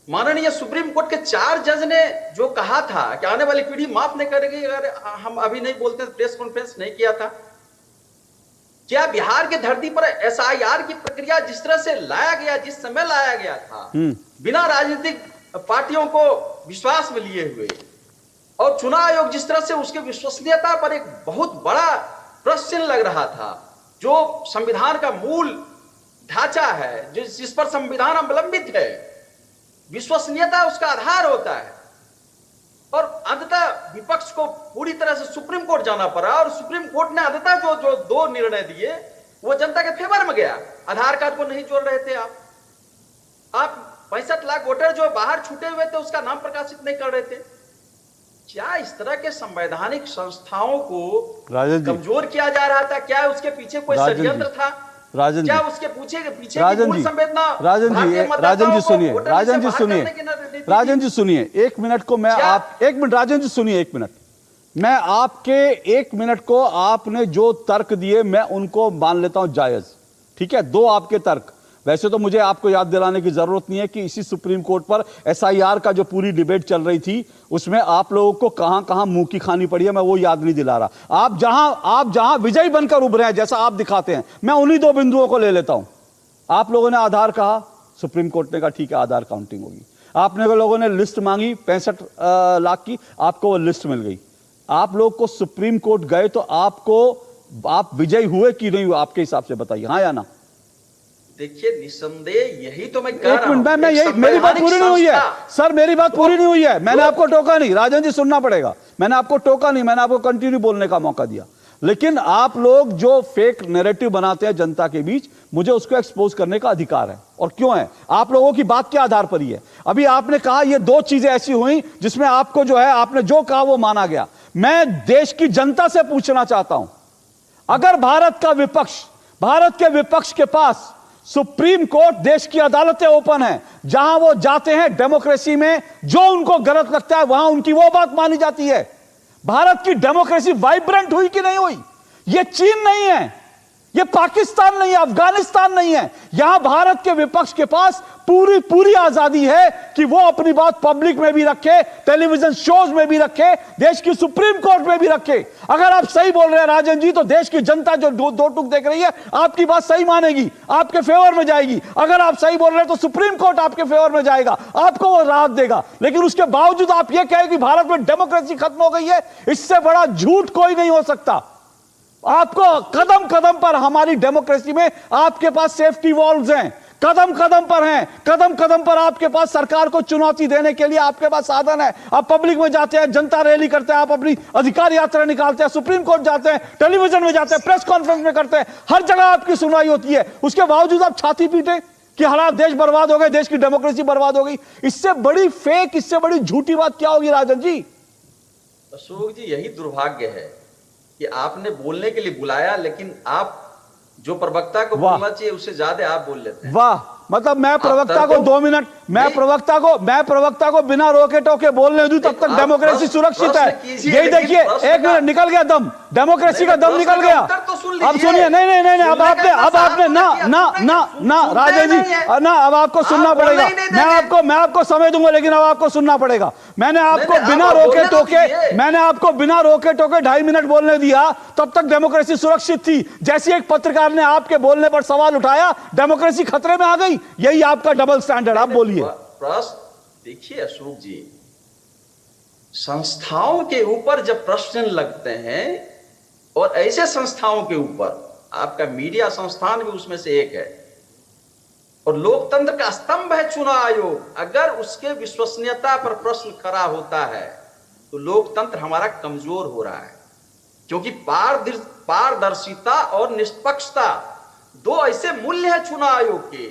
माननीय सुप्रीम कोर्ट के 4 जज ने जो कहा था कि आने वाली पीढ़ी माफ नहीं करेगी अगर हम अभी नहीं बोलते, प्रेस कॉन्फ्रेंस नहीं किया था? क्या बिहार की धरती पर एसआईआर की प्रक्रिया जिस तरह से लाया गया, जिस समय लाया गया था, बिना राजनीतिक पार्टियों को विश्वास में लिए हुए, और चुनाव आयोग जिस तरह से उसकी विश्वसनीयता पर एक बहुत बड़ा प्रश्न चिन्ह लग रहा था, जो संविधान का मूल ढांचा है, जिस पर संविधान अवलंबित है, विश्वसनीयता उसका आधार होता है, और अंततः विपक्ष को पूरी तरह से सुप्रीम कोर्ट जाना पड़ा, और सुप्रीम कोर्ट ने अंततः जो 2 निर्णय दिए वो जनता के फेवर में गया। आधार कार्ड को नहीं जोड़ रहे थे आप 65 लाख वोटर जो बाहर छूटे हुए थे उसका नाम प्रकाशित नहीं कर रहे थे। क्या इस तरह के संवैधानिक संस्थाओं को कमजोर किया जा रहा था? क्या उसके पीछे कोई षड्यंत्र था? राजन क्या जी, उसके पीछे राजन जी, राजन जी सुनिए, राजन जी सुनिए, राजन जी सुनिए, 1 मिनट को मैं आप 1 मिनट, राजन जी सुनिए 1 मिनट, मैं आपके 1 मिनट को आपने जो तर्क दिए मैं उनको मान लेता हूं जायज, ठीक है? 2 आपके तर्क। वैसे तो मुझे आपको याद दिलाने की जरूरत नहीं है कि इसी सुप्रीम कोर्ट पर एसआईआर का जो पूरी डिबेट चल रही थी उसमें आप लोगों को कहां कहां मुंह की खानी पड़ी है, मैं वो याद नहीं दिला रहा। आप जहां विजयी बनकर उभरे हैं, जैसा आप दिखाते हैं, मैं उन्हीं 2 बिंदुओं को ले लेता हूं। आप लोगों ने आधार कहा, सुप्रीम कोर्ट ने कहा ठीक है आधार काउंटिंग होगी। आपने लोगों ने लिस्ट मांगी 65 लाख की, आपको वो लिस्ट मिल गई। आप लोग को सुप्रीम कोर्ट गए तो आप विजयी हुए कि नहीं हुए आपके हिसाब से बताइए, हाँ या ना? देखिए निसंदेह यही तो मैं कह रहा हूं। मैं यही, मेरी बात पूरी नहीं हुई है सर, मेरी बात पूरी नहीं हुई है। मैंने आपको टोका नहीं, राजन जी सुनना पड़ेगा, मैंने आपको टोका नहीं, मैंने आपको कंटिन्यू बोलने का मौका दिया। लेकिन आप लोग जो फेक नैरेटिव बनाते हैं जनता के बीच, मुझे उसको एक्सपोज करने का अधिकार है। और क्यों है? आप लोगों की बात के आधार पर ही है। अभी आपने कहा ये 2 चीजें ऐसी हुई जिसमें आपको जो है, आपने जो कहा वो माना गया। मैं देश की जनता से पूछना चाहता हूं, अगर भारत के विपक्ष के पास सुप्रीम कोर्ट, देश की अदालतें ओपन है, जहां वो जाते हैं डेमोक्रेसी में, जो उनको गलत लगता है वहां उनकी वो बात मानी जाती है। भारत की डेमोक्रेसी वाइब्रेंट हुई कि नहीं हुई? ये चीन नहीं है, ये पाकिस्तान नहीं है, अफगानिस्तान नहीं है। यहां भारत के विपक्ष के पास पूरी आजादी है कि वो अपनी बात पब्लिक में भी रखे, टेलीविजन शोज में भी रखे, देश की सुप्रीम कोर्ट में भी रखे। अगर आप सही बोल रहे हैं राजन जी, तो देश की जनता जो 2 टूक देख रही है आपकी बात सही मानेगी, आपके फेवर में जाएगी। अगर आप सही बोल रहे हैं तो सुप्रीम कोर्ट आपके फेवर में जाएगा, आपको वो राहत देगा। लेकिन उसके बावजूद आप ये कहें कि भारत में डेमोक्रेसी खत्म हो गई है, इससे बड़ा झूठ कोई नहीं हो सकता। आपको कदम कदम पर हमारी डेमोक्रेसी में आपके पास सेफ्टी वॉल्व्स हैं, कदम कदम पर हैं, कदम कदम पर आपके पास सरकार को चुनौती देने के लिए आपके पास साधन है। आप पब्लिक में जाते हैं, जनता रैली करते हैं, आप अपनी अधिकार यात्रा निकालते हैं, सुप्रीम कोर्ट जाते हैं, टेलीविजन में जाते हैं, प्रेस कॉन्फ्रेंस में करते हैं, हर जगह आपकी सुनवाई होती है। उसके बावजूद आप छाती पीटे कि हालात देश बर्बाद हो गए, देश की डेमोक्रेसी बर्बाद हो गई। इससे बड़ी फेक, इससे बड़ी झूठी बात क्या होगी राजन जी? अशोक जी, यही दुर्भाग्य है कि आपने बोलने के लिए बुलाया, लेकिन आप जो प्रवक्ता को बोलना चाहिए उससे ज्यादा आप बोल लेते हैं। वाह, मतलब मैं प्रवक्ता को 2 मिनट, मैं प्रवक्ता को बिना रोके टोके बोलने दूं तब तक डेमोक्रेसी सुरक्षित है। यही देखिए, 1 मिनट निकल गया दम, डेमोक्रेसी का दम निकल गया। अब सुनिए, नहीं, अब आपने ना राजेश जी, ना, अब आपको सुनना पड़ेगा। मैं आपको समय दूंगा, लेकिन अब आपको सुनना पड़ेगा। मैंने आपको बिना रोके टोके 2.5 मिनट बोलने दिया, तब तक डेमोक्रेसी सुरक्षित थी। जैसे एक पत्रकार ने आपके बोलने पर सवाल उठाया, डेमोक्रेसी खतरे में आ गई। यही आपका डबल स्टैंडर्ड। आप बोलिए। प्रश्न देखिए अशोक जी, संस्थाओं के ऊपर जब प्रश्न लगते हैं, और ऐसे संस्थाओं के ऊपर, आपका मीडिया संस्थान भी उसमें से एक है, और लोकतंत्र का स्तंभ है चुनाव आयोग, अगर उसके विश्वसनीयता पर प्रश्न खड़ा होता है तो लोकतंत्र हमारा कमजोर हो रहा है। क्योंकि पारदर्शिता और निष्पक्षता 2 ऐसे मूल्य है चुनाव आयोग के,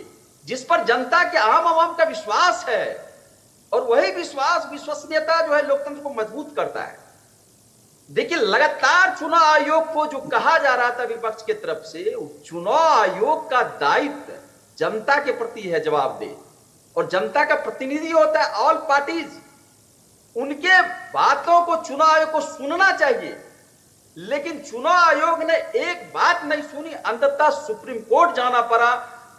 जिस पर जनता के आम का विश्वास है, और वही विश्वसनीयता जो है लोकतंत्र को मजबूत करता है। देखिए, लगातार चुनाव आयोग को जो कहा जा रहा था विपक्ष की तरफ से, चुनाव आयोग का दायित्व जनता के प्रति है जवाबदेह, और जनता का प्रतिनिधि होता है ऑल पार्टीज। उनके बातों को चुनाव आयोग को सुनना चाहिए, लेकिन चुनाव आयोग ने एक बात नहीं सुनी, अंततः सुप्रीम कोर्ट जाना पड़ा।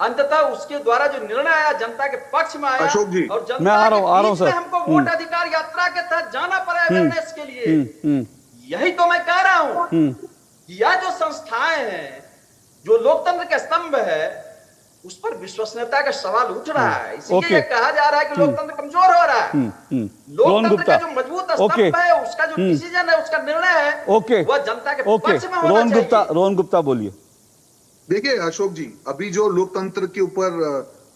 अंततः उसके द्वारा जो निर्णय आया जनता के पक्ष में आया, अशोक जी, और जनता मैं आ रहा हूं के बीच में हमको वोट अधिकार यात्रा के तहत जाना पड़ा अवेयरनेस के लिए। यही तो मैं कह रहा हूं, यह जो संस्थाएं हैं, जो लोकतंत्र के स्तंभ है, उस पर विश्वसनीयता का सवाल उठ रहा है। इसीलिए ये कहा जा रहा है कि लोकतंत्र कमजोर हो रहा है। लोकतंत्र का जो मजबूत स्तंभ है, उसका जो डिसीजन है, उसका निर्णय है, वह जनता के पक्ष में होना चाहिए। रोहन गुप्ता बोलिए। देखिए अशोक जी, अभी जो लोकतंत्र के ऊपर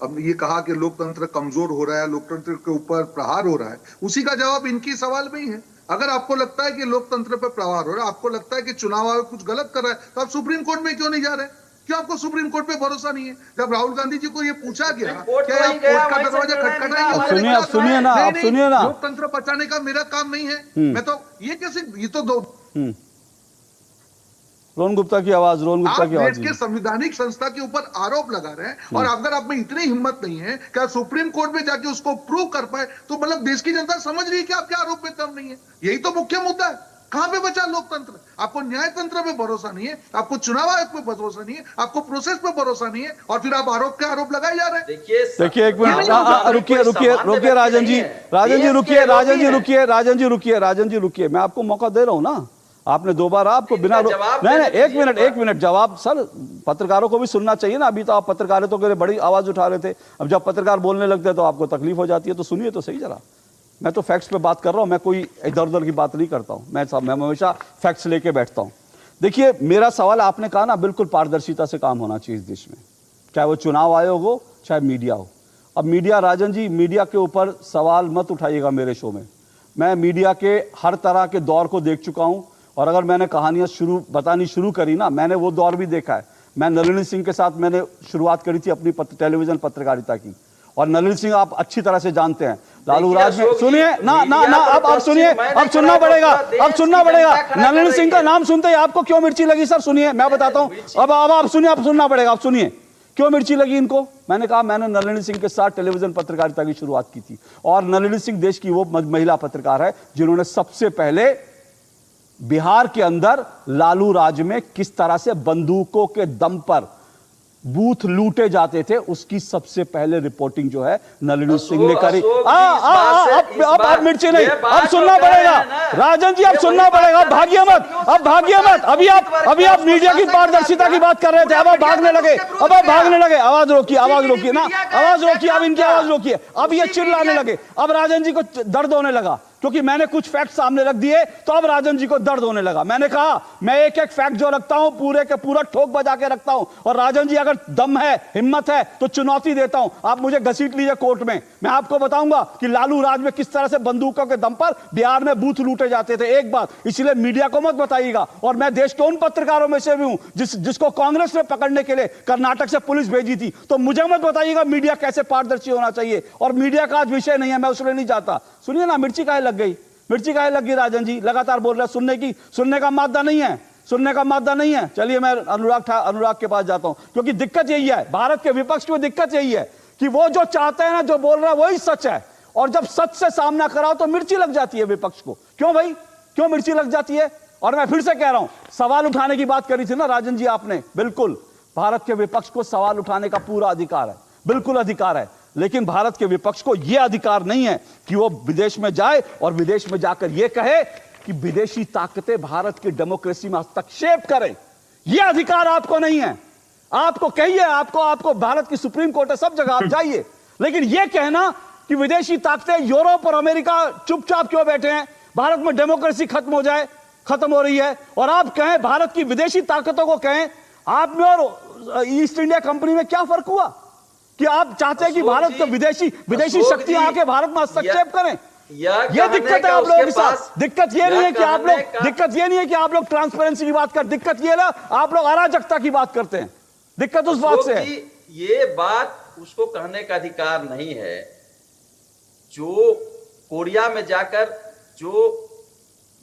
अब ये कहा कि लोकतंत्र कमजोर हो रहा है, लोकतंत्र के ऊपर प्रहार हो रहा है, उसी का जवाब इनकी सवाल में ही है। अगर आपको लगता है कि लोकतंत्र पर प्रहार हो रहा है, आपको लगता है कि चुनाव आयोग कुछ गलत कर रहा है, तो आप सुप्रीम कोर्ट में क्यों नहीं जा रहे? क्यों आपको सुप्रीम कोर्ट पे भरोसा नहीं है? जब राहुल गांधी जी को ये पूछा गया कि आप कोर्ट का दरवाजा खटखटाएंगे, सुनिए ना, लोकतंत्र बचाने का मेरा काम नहीं है, मैं तो ये कैसे, ये तो दो रोहन गुप्ता की आवाज, देश के संवैधानिक संस्था के ऊपर आरोप लगा रहे हैं, और अगर आप में इतनी हिम्मत नहीं है कि आप सुप्रीम कोर्ट में जाके उसको प्रूव कर पाए, तो मतलब देश की जनता समझ रही है कि आपके आरोप में दम नहीं है। यही तो मुख्य मुद्दा है। कहां पे बचा लोकतंत्र? आपको न्यायतंत्र पे भरोसा नहीं है, आपको चुनाव आयोग पे भरोसा नहीं है, आपको प्रोसेस पे भरोसा नहीं है, और फिर आप आरोप के आरोप लगाए जा रहे हैं। देखिए एक मिनट, रुकिए राजन जी रुकिए, मैं आपको मौका दे रहा हूं ना। आपने दोबारा आपको बिना नहीं, एक मिनट जवाब। सर, पत्रकारों को भी सुनना चाहिए ना। अभी तो आप पत्रकारिता के लिए बड़ी आवाज उठा रहे थे, अब जब पत्रकार बोलने लगते हैं तो आपको तकलीफ हो जाती है। तो सुनिए तो सही जरा, मैं तो फैक्ट्स पे बात कर रहा हूं, मैं कोई इधर उधर की बात नहीं करता हूं। मैं हमेशा फैक्ट्स लेके बैठता हूं। देखिए, मेरा सवाल, आपने कहा ना, बिल्कुल पारदर्शिता से काम होना चाहिए इस देश में, चाहे वो चुनाव आयोग हो, चाहे मीडिया हो। अब मीडिया, राजन जी, मीडिया के ऊपर सवाल मत उठाइएगा मेरे शो में। मैं मीडिया के हर तरह के दौर को देख चुका हूं, और अगर मैंने कहानियां बतानी शुरू करी ना, मैंने वो दौर भी देखा है। मैं नलिनी सिंह के साथ मैंने शुरुआत करी थी अपनी टेलीविजन पत्रकारिता की, और नलिनी सिंह आप अच्छी तरह से जानते हैं। लालू राज में सुनिए ना, अब सुनिए, अब सुनना पड़ेगा। नलिनी सिंह का नाम सुनते ही आपको क्यों मिर्ची लगी? सर सुनिए, मैं बताता हूं। अब आप सुनिए, अब सुनना पड़ेगा। आप सुनिए क्यों मिर्ची लगी इनको। मैंने कहा, मैंने नलिनी सिंह के साथ टेलीविजन पत्रकारिता की शुरुआत की थी, और नलिनी सिंह देश की वो महिला पत्रकार है जिन्होंने सबसे पहले बिहार के अंदर लालू राज में किस तरह से बंदूकों के दम पर बूथ लूटे जाते थे, उसकी सबसे पहले रिपोर्टिंग जो है नलिनी सिंह ने करी। अब मिर्ची नहीं, अब सुनना पड़ेगा राजन जी, अब सुनना पड़ेगा। अब भागिए मत। अभी आप मीडिया की पारदर्शिता की बात कर रहे थे, अब आप भागने लगे। आवाज रोकिए ना, अब इनकी आवाज रोकिए। अब ये चिल्लाने लगे, अब राजन जी को दर्द होने लगा, क्योंकि मैंने कुछ फैक्ट सामने रख दिए, तो अब राजन जी को दर्द होने लगा। मैंने कहा, मैं एक एक फैक्ट जो रखता हूं पूरे के पूरा ठोक बजा के रखता हूं, और राजन जी अगर दम है, हिम्मत है, तो चुनौती देता हूं, आप मुझे घसीट लीजिए कोर्ट में। मैं आपको बताऊंगा कि लालू राज में किस तरह से बंदूकों के दम पर बिहार में बूथ लूटे जाते थे। एक बात, इसलिए मीडिया को मत बताइएगा। और मैं देश के उन पत्रकारों में से भी हूं जिसको कांग्रेस ने पकड़ने के लिए कर्नाटक से पुलिस भेजी थी, तो मुझे मत बताइएगा मीडिया कैसे पारदर्शी होना चाहिए। और मीडिया का आज विषय नहीं है, मैं उसमें नहीं जाता। सुनिए ना, मिर्ची काहे लग गई राजन जी? लगातार बोल रहे, सुनने का मादा नहीं है। चलिए मैं अनुराग के पास जाता हूं, क्योंकि दिक्कत यही है, भारत के विपक्ष की दिक्कत यही है कि वो जो चाहते हैं ना, जो बोल रहा है वही सच है, और जब सच से सामना कराओ तो मिर्ची लग जाती है विपक्ष को। क्यों भाई, क्यों मिर्ची लग जाती है? और मैं फिर से कह रहा हूं, सवाल उठाने की बात करी थी ना राजन जी आपने, बिल्कुल भारत के विपक्ष को सवाल उठाने का पूरा अधिकार है, बिल्कुल अधिकार है। लेकिन भारत के विपक्ष को यह अधिकार नहीं है कि वो विदेश में जाए और विदेश में जाकर यह कहे कि विदेशी ताकतें भारत की डेमोक्रेसी में हस्तक्षेप करें। यह अधिकार आपको नहीं है। आपको कहिए, आपको भारत की सुप्रीम कोर्ट है, सब जगह आप जाइए, लेकिन यह कहना कि विदेशी ताकतें यूरोप और अमेरिका चुपचाप क्यों बैठे हैं, भारत में डेमोक्रेसी खत्म हो रही है, और आप कहें भारत की विदेशी ताकतों को कहें, आप में और ईस्ट इंडिया कंपनी में क्या फर्क हुआ कि आप चाहते हैं कि भारत को विदेशी शक्तियां आके भारत में हस्तक्षेप करें? यह दिक्कत है आप लोगों के साथ। दिक्कत यह नहीं है कि आप लोग ट्रांसपेरेंसी की बात कर, दिक्कत यह ना आप लोग अराजकता की बात करते हैं। दिक्कत उस बात से है। ये बात उसको कहने का अधिकार नहीं है जो कोरिया में जाकर जो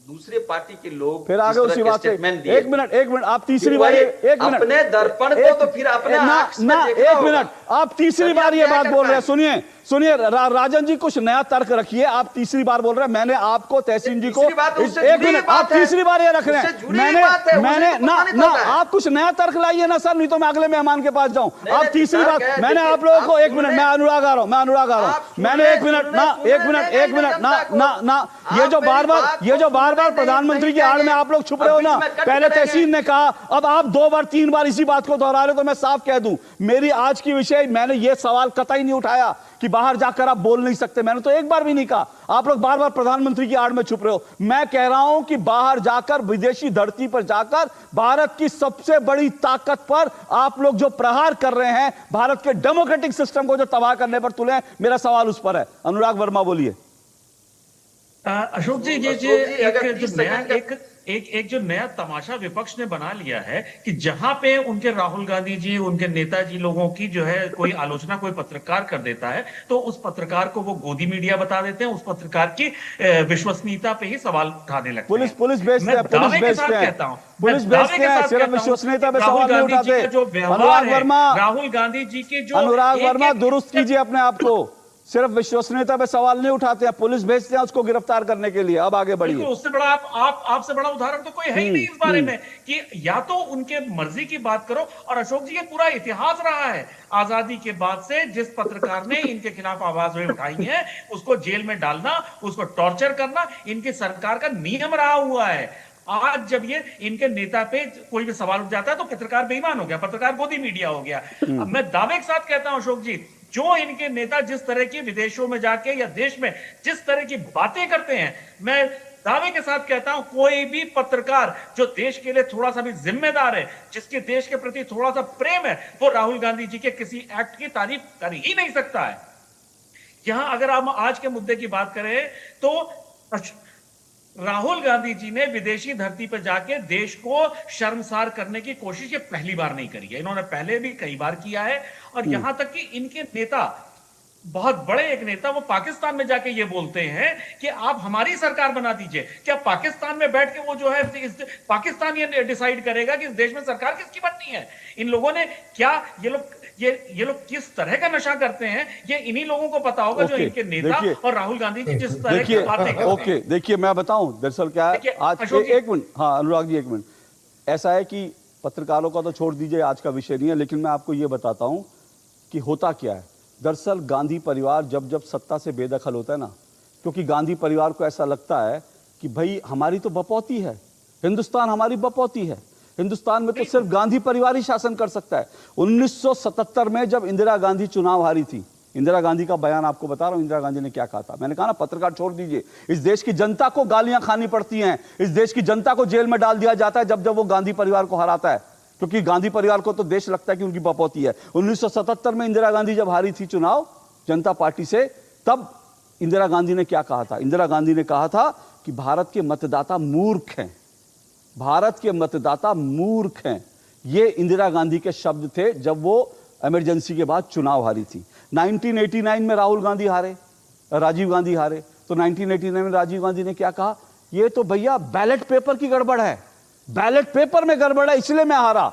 दूसरे पार्टी के लोग फिर आगे उसी बात से एक मिनट आप तीसरी बार एक मिनट अपने दर्पण को तो फिर अपने आंख से देखो। एक मिनट आप तीसरी बार ये बात बोल रहे हैं। सुनिए सुनिए राजन जी, कुछ नया तर्क रखिए। आप तीसरी बार बोल रहे हैं। मैंने आपको तहसीन जी को एक मिनट, आप तीसरी बार ये रख रहे हैं। मैंने ना आप कुछ नया तर्क लाइए ना सर, नहीं तो मैं अगले मेहमान के पास जाऊं। आप तीसरी बार, मैंने आप लोगों को, एक मिनट, मैं अनुराग आ रहा हूं, मैंने एक मिनट ना ये जो बार बार प्रधानमंत्री की आड़ में आप लोग छुप रहे हो ना, पहले तहसीन ने कहा, अब आप 2 बार 3 बार इसी बात को दोहरा रहे हो। तो मैं साफ कह दूं, मेरी आज की विषय, मैंने ये सवाल कतई नहीं उठाया कि बाहर जाकर आप बोल नहीं सकते। मैंने तो एक बार भी नहीं कहा। आप लोग बार बार प्रधानमंत्री की आड़ में छुप रहे हो। मैं कह रहा हूं कि बाहर जाकर, विदेशी धरती पर जाकर भारत की सबसे बड़ी ताकत पर आप लोग जो प्रहार कर रहे हैं, भारत के डेमोक्रेटिक सिस्टम को जो तबाह करने पर तुले हैं, मेरा सवाल उस पर है। अनुराग वर्मा बोलिए। अशोक जी, एक जो नया तमाशा विपक्ष ने बना लिया है कि जहां पे उनके राहुल गांधी जी, उनके नेताजी लोगों की जो है कोई आलोचना कोई पत्रकार कर देता है, तो उस पत्रकार को वो गोदी मीडिया बता देते हैं, उस पत्रकार की विश्वसनीयता पे ही सवाल उठाने लगते हैं। पुलिस बेचते हैं, सिर्फ विश्वसनीयता पे सवाल नहीं उठाते। जो व्यवहार है राहुल गांधी जी के, जो अनुराग वर्मा दुरुस्त कीजिए अपने आप को, सिर्फ विश्वसनीयता पे सवाल नहीं उठाते हैं, पुलिस भेजते हैं उसको गिरफ्तार करने के लिए। अब आगे बढ़िए। उससे बड़ा आपसे बड़ा उदाहरण तो कोई है ही नहीं इस बारे में कि या तो उनके मर्जी की बात करो। और अशोक जी, ये पूरा इतिहास रहा है आजादी के बाद से, जिस पत्रकार ने इनके खिलाफ आवाजें उठाई हैं उसको जेल में डालना, उसको टॉर्चर करना इनकी सरकार का नियम रहा हुआ है। आज जब ये इनके नेता पे कोई भी सवाल उठ जाता है तो पत्रकार बेईमान हो गया, पत्रकार गोदी मीडिया हो गया। अब मैं दावे के साथ कहता हूं अशोक जी, जो इनके नेता जिस तरह की विदेशों में जाके या देश में जिस तरह की बातें करते हैं, मैं दावे के साथ कहता हूं कोई भी पत्रकार जो देश के लिए थोड़ा सा भी जिम्मेदार है, जिसके देश के प्रति थोड़ा सा प्रेम है, वो राहुल गांधी जी के किसी एक्ट की तारीफ कर ही नहीं सकता है। यहां अगर हम आज के मुद्दे की बात करें तो राहुल गांधी जी ने विदेशी धरती पर जाके देश को शर्मसार करने की कोशिश ये पहली बार नहीं करी है, इन्होंने पहले भी कई बार किया है। और यहां तक कि इनके नेता, बहुत बड़े एक नेता, वो पाकिस्तान में जाके ये बोलते हैं कि आप हमारी सरकार बना दीजिए। क्या पाकिस्तान में बैठ के वो जो है पाकिस्तान ये डिसाइड करेगा कि इस देश में सरकार किसकी बननी है? इन लोगों ने क्या, ये लोग किस तरह का नशा करते हैं, ये इन्हीं लोगों को पता होगा, जो इनके नेता और राहुल गांधी जी जिस तरह की बातें करते हैं। ओके, देखिए मैं बताऊं दरअसल क्या है आज। एक मिनट, हाँ अनुराग जी, एक मिनट। ऐसा है कि पत्रकारों का तो छोड़ दीजिए, आज का विषय नहीं है, लेकिन मैं आपको ये बताता हूं कि होता क्या है। दरअसल गांधी परिवार जब जब सत्ता से बेदखल होता है ना, क्योंकि गांधी परिवार को ऐसा लगता है कि भाई हमारी तो बपौती है, हिंदुस्तान हमारी बपौती है, हिंदुस्तान में तो सिर्फ गांधी परिवार ही शासन कर सकता है। 1977 में जब इंदिरा गांधी चुनाव हारी थी, इंदिरा गांधी का बयान आपको बता रहा हूं, इंदिरा गांधी ने क्या कहा था। मैंने कहा ना, पत्रकार छोड़ दीजिए, इस देश की जनता को गालियां खानी पड़ती हैं, इस देश की जनता को जेल में डाल दिया जाता है जब जब वो गांधी परिवार को हराता है, क्योंकि गांधी परिवार को तो देश लगता है कि उनकी बपौती है। 1977 में इंदिरा गांधी जब हारी थी चुनाव जनता पार्टी से, तब इंदिरा गांधी ने क्या कहा था? इंदिरा गांधी ने कहा था कि भारत के मतदाता मूर्ख हैं, भारत के मतदाता मूर्ख हैं। ये इंदिरा गांधी के शब्द थे जब वो इमरजेंसी के बाद चुनाव हारी थी। 1989 में राहुल गांधी हारे, राजीव गांधी हारे, तो 1989 में राजीव गांधी ने क्या कहा? ये तो भैया बैलेट पेपर की गड़बड़ है, बैलेट पेपर में गड़बड़ है, इसलिए मैं हारा।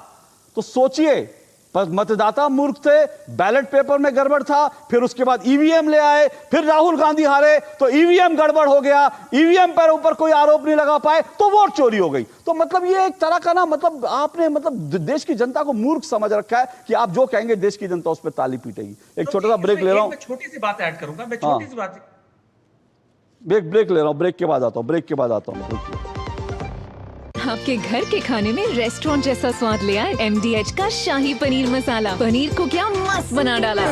तो सोचिए, मतदाता मूर्ख थे, बैलेट पेपर में गड़बड़ था, फिर उसके बाद ईवीएम ले आए, फिर राहुल गांधी हारे तो ईवीएम गड़बड़ हो गया, ईवीएम पर ऊपर कोई आरोप नहीं लगा पाए तो वोट चोरी हो गई। तो मतलब ये एक तरह का ना, मतलब आपने देश की जनता को मूर्ख समझ रखा है कि आप जो कहेंगे देश की जनता उस पर ताली पीटेगी। एक छोटा सा ब्रेक ले रहा हूं, छोटी सी बात ऐड करूंगा, मैं छोटी सी बात, ब्रेक ले रहा हूं, ब्रेक के बाद आता हूं। आपके घर के खाने में रेस्टोरेंट जैसा स्वाद ले आए MDH का शाही पनीर मसाला। पनीर को क्या मस्त बना डाला।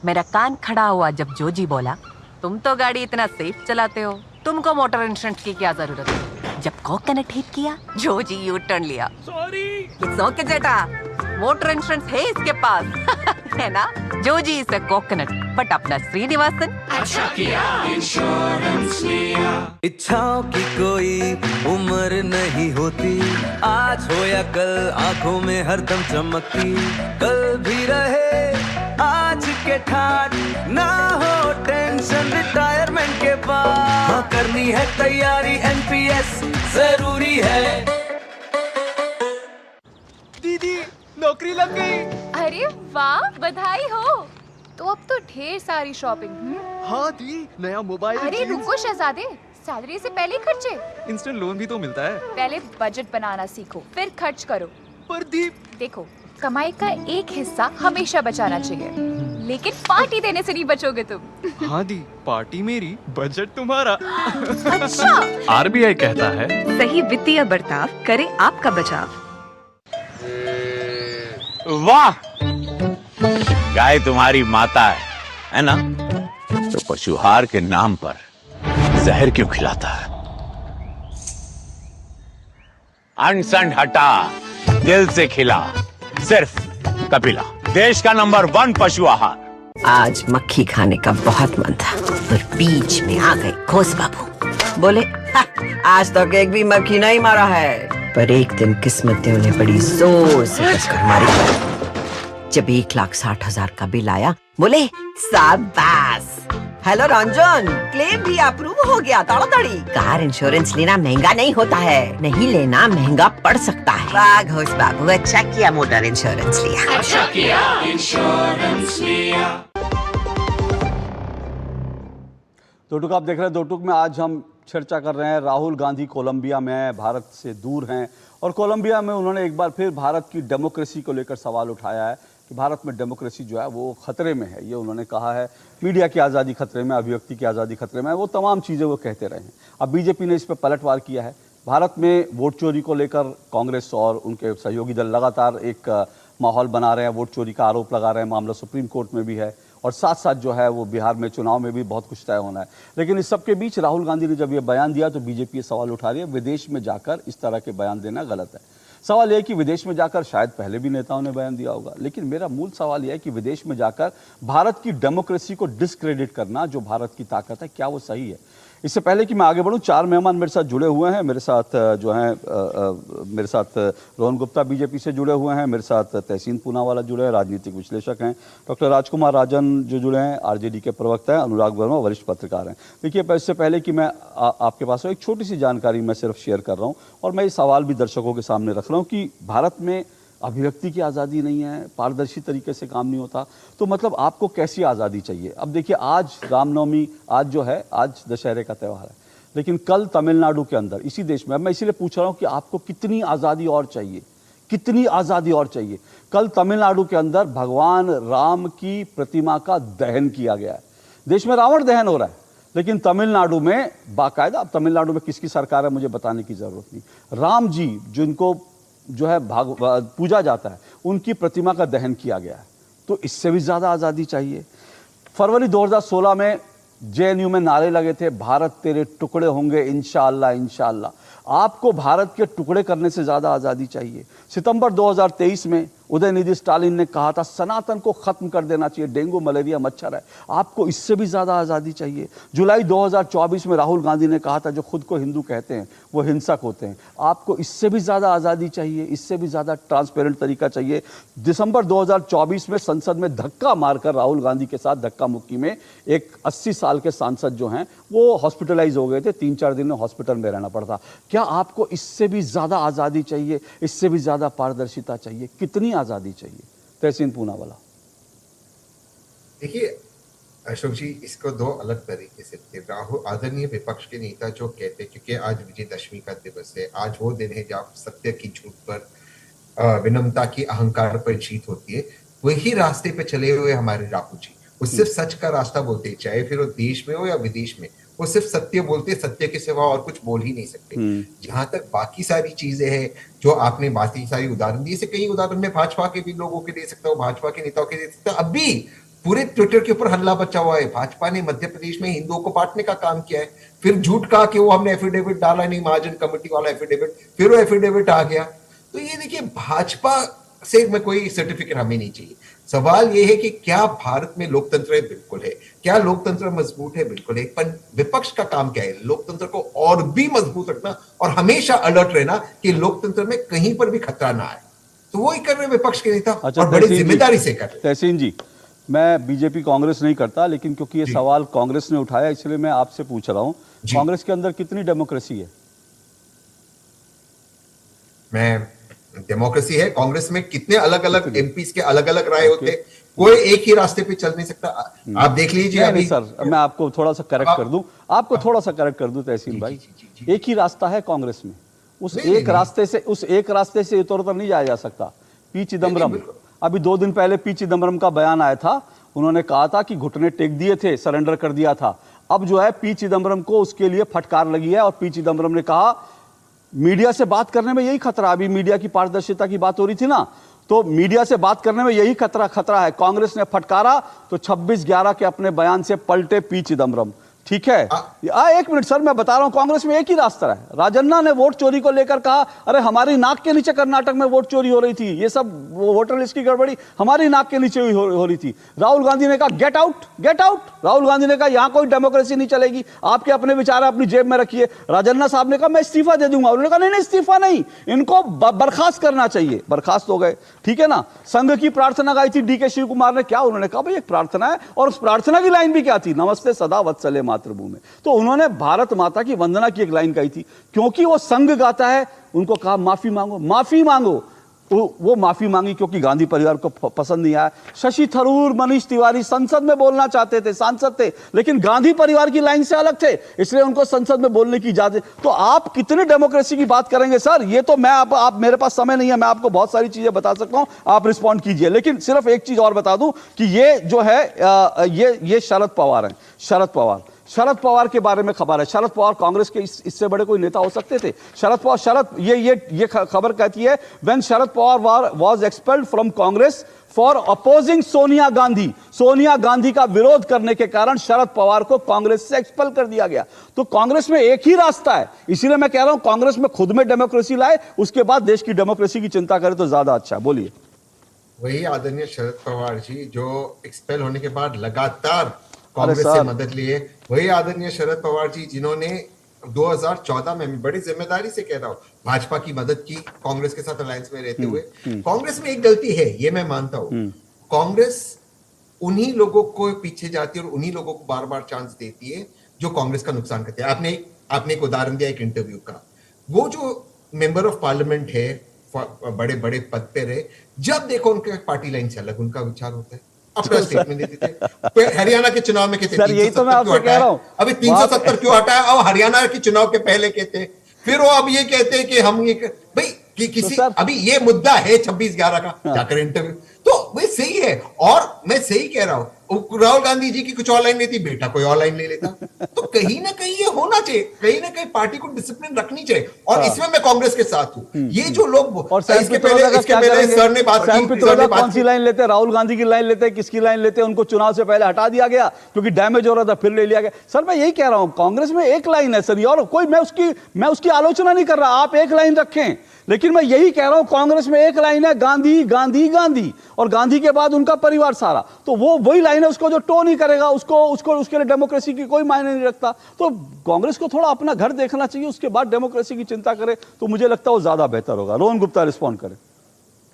मेरा कान खड़ा हुआ जब जोजी बोला, तुम तो गाड़ी इतना सेफ चलाते हो, तुमको मोटर इंश्योरेंस की क्या जरूरत है। जब कोकोनट हिट किया, जोजी यू टर्न लिया। सॉरी, इट्स ओके जेटा, मोटर इंश्योरेंस है इसके पास है ना। Joji is a coconut, but अपना श्रीनिवासन अच्छा किया इंश्योरेंस लिया। इच्छाओं की कोई उम्र नहीं होती, आज हो या कल आंखों में हरदम चमकती, कल भी रहे आज के ठाट, ना हो टेंशन रिटायरमेंट के बाद, हाँ करनी है तैयारी NPS जरूरी है। दीदी नौकरी लग गई। अरे वाह, बधाई हो। तो अब तो ढेर सारी शॉपिंग। हाँ दी, नया मोबाइल। अरे रुको शहजादे, सैलरी से पहले खर्चे। इंस्टेंट लोन भी तो मिलता है। पहले बजट बनाना सीखो, फिर खर्च करो। पर दी, देखो, कमाई का एक हिस्सा हमेशा बचाना चाहिए, लेकिन पार्टी देने से नहीं बचोगे तुम। हाँ दी, पार्टी मेरी, बजट तुम्हारा। अच्छा। आरबीआई कहता है, सही वित्तीय बर्ताव करे आपका बचाव। वाह, गाय तुम्हारी माता है ना? तो पशुहार के नाम पर जहर क्यों खिलाता है? अनसन हटा, दिल से खिला, सिर्फ कपिला, देश का नंबर 1 पशु आहार। आज मक्खी खाने का बहुत मन था, पर बीच में आ गए घोष बाबू। बोले आज तक एक भी मक्खी नहीं मारा है, पर एक दिन किस्मत ने उन्हें बड़ी जोर से कसकर मारी। जब 1,60,000 का बिल आया, बोले शाबाश। हेलो रंजन, क्लेम भी अप्रूव हो गया ताड़ाताड़ी। कार इंश्योरेंस लेना महंगा नहीं होता है, नहीं लेना महंगा पड़ सकता है। वाह घोष बाबू, अच्छा किया मोटर इंश्योरेंस लिया। अच्छा किया इंश्योरेंस लिया। दो टुक आप देख रहे हैं। दो टुक में आज हम चर्चा कर रहे हैं। राहुल गांधी कोलंबिया में हैं, भारत से दूर हैं, और कोलंबिया में उन्होंने एक बार फिर भारत की डेमोक्रेसी को लेकर सवाल उठाया है कि भारत में डेमोक्रेसी जो है वो खतरे में है। ये उन्होंने कहा है, मीडिया की आज़ादी खतरे में, अभिव्यक्ति की आज़ादी खतरे में है, वो तमाम चीज़ें वो कहते रहे हैं। अब बीजेपी ने इस पर पलटवार किया है। भारत में वोट चोरी को लेकर कांग्रेस और उनके सहयोगी दल लगातार एक माहौल बना रहे हैं, वोट चोरी का आरोप लगा रहे हैं। मामला सुप्रीम कोर्ट में भी है, और साथ साथ जो है वो बिहार में चुनाव में भी बहुत कुछ तय होना है। लेकिन इस सब के बीच राहुल गांधी ने जब ये बयान दिया तो बीजेपी ये सवाल उठा रही है, विदेश में जाकर इस तरह के बयान देना गलत है। सवाल यह है कि विदेश में जाकर शायद पहले भी नेताओं ने बयान दिया होगा, लेकिन मेरा मूल सवाल यह है कि विदेश में जाकर भारत की डेमोक्रेसी को डिस्क्रेडिट करना, जो भारत की ताकत है, क्या वो सही है? इससे पहले कि मैं आगे बढ़ूं, 4 मेहमान मेरे साथ जुड़े हुए हैं। मेरे साथ जो हैं मेरे साथ रोहन गुप्ता बीजेपी से जुड़े हुए हैं, मेरे साथ तहसीन पूनावाला जुड़े हैं, राजनीतिक विश्लेषक हैं। डॉक्टर राजकुमार राजन जो जुड़े हैं, आरजेडी के प्रवक्ता हैं। अनुराग वर्मा वरिष्ठ पत्रकार हैं। देखिए, इससे पहले कि मैं आपके पास एक छोटी सी जानकारी मैं सिर्फ शेयर कर रहा हूँ, और मैं ये सवाल भी दर्शकों के सामने रख रहा हूँ कि भारत में अभिव्यक्ति की आज़ादी नहीं है, पारदर्शी तरीके से काम नहीं होता, तो मतलब आपको कैसी आज़ादी चाहिए? अब देखिए, आज रामनवमी, आज जो है, आज दशहरे का त्यौहार है, लेकिन कल तमिलनाडु के अंदर, इसी देश में, अब मैं इसीलिए पूछ रहा हूँ कि आपको कितनी आज़ादी और चाहिए, कितनी आज़ादी और चाहिए? कल तमिलनाडु के अंदर भगवान राम की प्रतिमा का दहन किया गया है। देश में रावण दहन हो रहा है, लेकिन तमिलनाडु में बाकायदा, अब तमिलनाडु में किसकी सरकार है मुझे बताने की ज़रूरत नहीं, राम जी जिनको जो है पूजा जाता है, उनकी प्रतिमा का दहन किया गया है। तो इससे भी ज़्यादा आज़ादी चाहिए। फरवरी 2016 में जेएनयू में नारे लगे थे, भारत तेरे टुकड़े होंगे इंशाअल्लाह इंशाअल्लाह। आपको भारत के टुकड़े करने से ज़्यादा आज़ादी चाहिए। सितंबर 2023 में उदयनिधि स्टालिन ने कहा था, सनातन को खत्म कर देना चाहिए, डेंगू मलेरिया मच्छर है। आपको इससे भी ज़्यादा आज़ादी चाहिए। जुलाई 2024 में राहुल गांधी ने कहा था, जो खुद को हिंदू कहते हैं वो हिंसक होते हैं। आपको इससे भी ज़्यादा आज़ादी चाहिए, इससे भी ज़्यादा ट्रांसपेरेंट तरीका चाहिए। दिसंबर 2024 में संसद में धक्का मारकर राहुल गांधी के साथ धक्का मुक्की में एक 80 साल के सांसद जो हैं वो हॉस्पिटलाइज हो गए थे, 3-4 दिन में हॉस्पिटल में रहना पड़ता। क्या आपको इससे भी ज़्यादा आज़ादी चाहिए, इससे भी ज़्यादा पारदर्शिता चाहिए? कितनी आज़ादी चाहिए? तहसीन पूनावाला। देखिए अशोक जी, इसको दो अलग तरीके से राहुल, आदरणीय विपक्ष के नेता जो कहते हैं, क्योंकि आज विजयदशमी का दिवस है, आज वो दिन है जब सत्य की झूठ पर, विनम्रता की अहंकार पर जीत होती है। वही रास्ते पे चले हुए हमारे राहुल जी, वो सिर्फ सच का रास्ता बोलते, चाहे फिर वो देश में हो या विदेश में, वो सिर्फ सत्य बोलते, सत्य के सिवा और कुछ बोल ही नहीं सकते। जहां तक बाकी सारी चीजें हैं जो आपने बाकी सारी उदाहरण दिए, से कई उदाहरण में भाजपा के भी लोगों के दे सकता हूँ, भाजपा के नेताओं के दे सकता हूँ। अभी पूरे ट्विटर के ऊपर हल्ला बचा हुआ है, भाजपा ने मध्य प्रदेश में हिंदुओं को बांटने का काम किया है, फिर झूठ कहा कि वो हमने एफिडेविट डाला नहीं, महाजन कमेटी वाला एफिडेविट, फिर वो एफिडेविट आ गया। तो ये देखिए, भाजपा से में कोई सर्टिफिकेट हमें नहीं चाहिए। सवाल यह है कि क्या भारत में लोकतंत्र है? बिल्कुल है। क्या लोकतंत्र मजबूत है? बिल्कुल है। पर विपक्ष का काम क्या है? लोकतंत्र को और भी मजबूत रखना और हमेशा अलर्ट रहना कि लोकतंत्र में कहीं पर भी खतरा ना आए। तो वो ही कर रहे विपक्ष के नेता, और बड़ी जिम्मेदारी से कर रहे। तहसीन जी, मैं बीजेपी कांग्रेस नहीं करता, लेकिन क्योंकि ये सवाल कांग्रेस ने उठाया इसलिए मैं आपसे पूछ रहा हूं, कांग्रेस के अंदर कितनी डेमोक्रेसी है? मैं डेमोक्रेसी है। कांग्रेस में कितने अलग अलग एमपीज के अलग अलग राय होते, कोई एक ही रास्ते पे चल नहीं सकता। आप देख लीजिए अभी। नहीं सर, मैं आपको थोड़ा सा करेक्ट कर दूं, तहसील भाई, एक ही रास्ता है कांग्रेस में। उस एक रास्ते से इधर नहीं जाया जा सकता। पी चिदम्बरम, अभी 2 दिन पहले पी चिदम्बरम का बयान आया था, उन्होंने कहा था कि घुटने टेक दिए थे, सरेंडर कर दिया था। अब जो है पी चिदम्बरम को उसके लिए फटकार लगी है, और पी चिदम्बरम ने कहा मीडिया से बात करने में यही खतरा, अभी मीडिया की पारदर्शिता की बात हो रही थी ना, तो मीडिया से बात करने में यही खतरा है। कांग्रेस ने फटकारा तो 26/11 के अपने बयान से पलटे पी चिदम्बरम। ठीक है, 1 मिनट सर, मैं बता रहा हूं, कांग्रेस में एक ही रास्ता है। राजन्ना ने वोट चोरी को लेकर कहा, अरे हमारी नाक के नीचे कर्नाटक में वोट चोरी हो रही थी, ये सब वोटर लिस्ट की गड़बड़ी हमारी नाक के नीचे हो रही थी। राहुल गांधी ने कहा गेट आउट। राहुल गांधी ने कहा यहां कोई डेमोक्रेसी नहीं चलेगी, आपके अपने विचार अपनी जेब में रखिए। राजन्ना साहब ने कहा मैं इस्तीफा दे दूंगा, उन्होंने कहा नहीं इस्तीफा नहीं, इनको बर्खास्त करना चाहिए। बर्खास्त हो गए, ठीक है ना। संघ की प्रार्थना गाई थी डीके शिव कुमार ने, क्या उन्होंने कहा भाई एक प्रार्थना है, और उस प्रार्थना की लाइन भी क्या थी, नमस्ते सदा वत्सले मातृभूमि। तो उन्होंने भारत माता की वंदना की एक लाइन कही थी, क्योंकि वो संघ गाता है, उनको कहा माफी मांगो। वो माफी मांगी क्योंकि गांधी परिवार को पसंद नहीं आया। शशि थरूर, मनीष तिवारी संसद में बोलना चाहते थे, सांसद थे, लेकिन गांधी परिवार की लाइन से अलग थे, इसलिए उनको संसद में बोलने की इजाजत। तो आप कितने डेमोक्रेसी की बात करेंगे सर, ये तो मैं आप मेरे पास समय नहीं है, मैं आपको बहुत सारी चीजें बता सकता हूं, आप रिस्पॉन्ड कीजिए। लेकिन सिर्फ एक चीज और बता दूं कि ये जो है ये शरद पवार हैं। शरद पवार के बारे में खबर है, शरद पवार कांग्रेस के इससे बड़े कोई नेता हो सकते थे। ये खबर कहती है, when Sharad Pawar was expelled from Congress for opposing Sonia Gandhi का विरोध करने के कारण शरद पवार को कांग्रेस से एक्सपेल कर दिया गया। तो कांग्रेस में एक ही रास्ता है, इसीलिए मैं कह रहा हूं कांग्रेस में खुद में डेमोक्रेसी लाए, उसके बाद देश की डेमोक्रेसी की चिंता करे तो ज्यादा अच्छा। बोलिए। वही आदरणीय शरद पवार जी जो एक्सपेल होने के बाद लगातार कांग्रेस से मदद लिए, वही आदरणीय शरद पवार जी जिन्होंने 2014 में, बड़ी जिम्मेदारी से कह रहा हूं, भाजपा की मदद की कांग्रेस के साथ अलायंस में रहते हुए। कांग्रेस में एक गलती है, ये मैं मानता हूं, कांग्रेस उन्हीं लोगों को पीछे जाती है और उन्हीं लोगों को बार बार चांस देती है जो कांग्रेस का नुकसान करते हैं। आपने एक उदाहरण दिया एक इंटरव्यू का, वो जो मेंबर ऑफ पार्लियामेंट है, बड़े बड़े पद पे रहे, जब देखो उनके पार्टी लाइन से अलग उनका विचार होता है, अपना स्टेटमेंट देते थे। हरियाणा के चुनाव में कहते यही तो मैं आपसे कह रहा हूं, अभी 370 क्यों हटाया, अब हरियाणा के चुनाव के पहले कहते, फिर वो अब ये कहते हैं कि हम ये भाई कि किसी अभी ये मुद्दा है 26/11 का, जाकर इंटरव्यू, तो वही सही है। और मैं सही कह रहा हूं, राहुल गांधी जी की कुछ ऑनलाइन लेती, बेटा कोई ऑनलाइन ले लेता। तो कहीं ना कहीं ये होना चाहिए, कहीं ना कहीं पार्टी को डिसिप्लिन रखनी चाहिए, और इसमें मैं कांग्रेस के साथ हूं। ये जो लोग, और इसके पहले सर ने बात की, कौन सी लाइन लेते, राहुल गांधी की लाइन लेते, किसकी लाइन लेते, उनको चुनाव से पहले हटा दिया गया क्योंकि डैमेज हो रहा था, फिर ले लिया गया। सर मैं यही कह रहा हूं, कांग्रेस में एक लाइन है सर, और कोई मैं उसकी आलोचना नहीं कर रहा, आप एक लाइन रखें, लेकिन मैं यही कह रहा हूं कांग्रेस में एक लाइन है, गांधी गांधी गांधी, और गांधी के बाद उनका परिवार सारा, तो वो वही लाइन है, उसको जो टो नहीं करेगा उसको उसके लिए डेमोक्रेसी की कोई मायने नहीं रखता। तो कांग्रेस को थोड़ा अपना घर देखना चाहिए, उसके बाद डेमोक्रेसी की चिंता करे तो मुझे लगता है वो ज्यादा बेहतर होगा। रोहन गुप्ता रिस्पॉन्ड करें।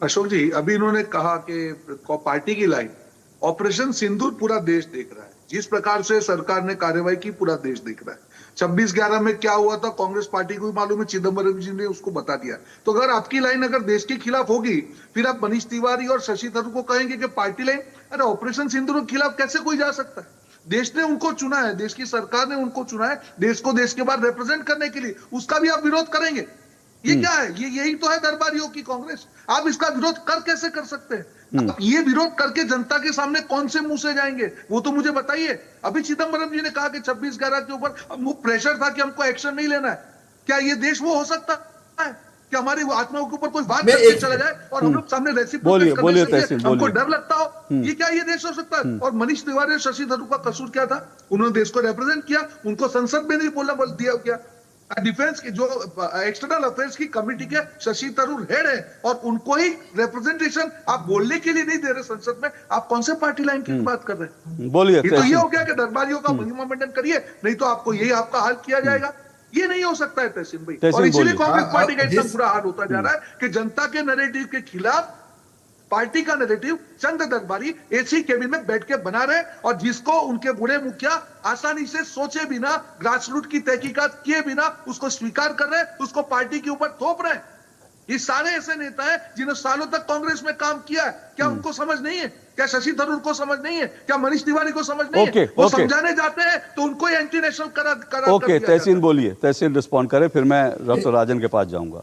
अशोक जी, अभी इन्होंने कहा कि पार्टी की लाइन, ऑपरेशन सिंदूर पूरा देश देख रहा है, जिस प्रकार से सरकार ने कार्रवाई की पूरा देश देख रहा है। 26/11 में क्या हुआ था कांग्रेस पार्टी को भी मालूम है, चिदम्बरम जी ने उसको बता दिया। तो अगर आपकी लाइन अगर देश के खिलाफ होगी, फिर आप मनीष तिवारी और शशि थरूर को कहेंगे कि पार्टी लाइन, अरे ऑपरेशन सिंदूर के खिलाफ कैसे कोई जा सकता है? देश ने उनको चुना है, देश की सरकार ने उनको चुना है देश को देश के बाहर रिप्रेजेंट करने के लिए, उसका भी आप विरोध करेंगे? ये क्या है? यही तो है दरबारियों की कांग्रेस। आप इसका विरोध कैसे कर सकते हैं? अब ये विरोध करके जनता के सामने कौन से मुंह से जाएंगे, वो तो मुझे बताइए। अभी चिदम्बरम जी ने कहा कि 26/11 के ऊपर वो प्रेशर था कि हमको एक्शन नहीं लेना है। क्या ये देश वो हो सकता है कि हमारी आत्माओं के ऊपर कोई बात करके चला जाए और हम लोग सामने रेसिप्रोकेट हमको डर लगता हो? ये क्या ये देश हो सकता है? और मनीष तिवारी और शशि थरूर का कसूर क्या था? उन्होंने देश को रिप्रेजेंट किया, उनको संसद में नहीं बोल दिया क्या? डिफेंस की जो एक्सटर्नल अफेयर्स की कमेटी के शशि थरूर हेड है, और उनको ही रिप्रेजेंटेशन आप बोलने के लिए नहीं दे रहे संसद में। आप कौन से पार्टी लाइन की बात कर रहे हैं? बोलिए। ये तो ये हो गया कि दरबारियों का महिमा मंडन करिए, नहीं तो आपको यही आपका हाल किया जाएगा। ये नहीं हो सकता है तहसीन भाई, और इसीलिए कांग्रेस पार्टी का इतना बुरा हाल होता जा रहा है कि जनता के नैरेटिव के खिलाफ पार्टी का नैरेटिव चंद दरबारी एसी केबिन में बैठ के बना रहे, और जिसको उनके बूढ़े मुखिया आसानी से सोचे बिना, ग्रासरूट की तहकीकात किए बिना उसको स्वीकार कर रहे, उसको पार्टी के ऊपर थोप रहे। ये सारे ऐसे नेता हैं जिन्होंने सालों तक कांग्रेस में काम किया है। क्या उनको समझ नहीं है? क्या शशि थरूर को समझ नहीं है? क्या मनीष तिवारी को समझ नहीं है? वो समझाने जाते हैं तो उनको ही एंटी नेशनल करार ओके, तहसीन बोलिए, तहसीन रिस्पॉन्ड करे, फिर मैं डॉक्टर राजन के पास जाऊंगा।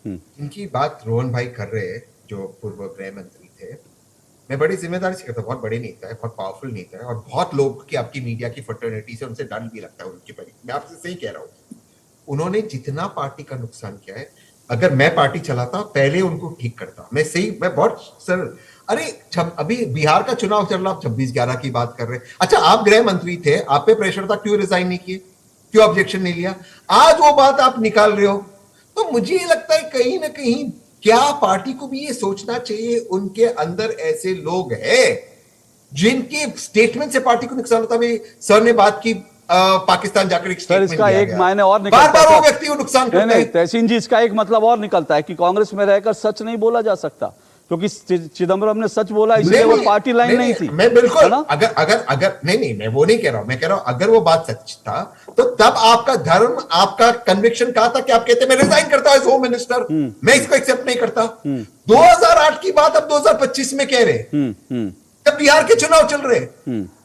इनकी बात रोहन भाई कर रहे हैं, जो पूर्व गृह मंत्री थे। मैं बड़ी जिम्मेदारी से कहता हूँ, बहुत बड़े नेता है, बहुत पावरफुल नेता है, और बहुत लोग की आपकी मीडिया की फर्टर्निटी से उनसे डर भी लगता है उनके पर। मैं आपसे सही कह रहा हूँ, उन्होंने जितना पार्टी का नुकसान किया है, अगर मैं पार्टी चलाता पहले उनको ठीक करता। मैं बहुत सर, अरे अभी बिहार का चुनाव चल रहा, आप 26/11 की बात कर रहे हैं। अच्छा, आप गृह मंत्री थे, आप पे प्रेशर था, क्यों रिजाइन नहीं किए, क्यों ऑब्जेक्शन नहीं लिया? आज वो बात आप निकाल रहे हो। तो मुझे ये लगता है कहीं ना कहीं क्या पार्टी को भी ये सोचना चाहिए, उनके अंदर ऐसे लोग हैं जिनके स्टेटमेंट से पार्टी को नुकसान होता है। सर ने बात की पाकिस्तान जाकर एक सर, इसका एक मायने और निकलता है, बार-बार वो व्यक्ति को नुकसान करता है। नहीं, तहसीन जी, इसका एक मतलब और निकलता है कि कांग्रेस में रहकर सच नहीं बोला जा सकता, क्योंकि चिदम्बरम ने सच बोला, इसलिए वो पार्टी लाइन नहीं थी। मैं बिल्कुल अगर नहीं, मैं वो नहीं कह रहा हूं। मैं कह रहा हूं अगर वो बात सच था तो तब आपका धर्म, आपका कन्विक्शन कहा था कि आप कहते मैं रिजाइन करता हूं एज होम मिनिस्टर। मैं इसको एक्सेप्ट नहीं करता। 2008 की बात अब 2025 में कह रहे, जब बिहार के चुनाव चल रहे,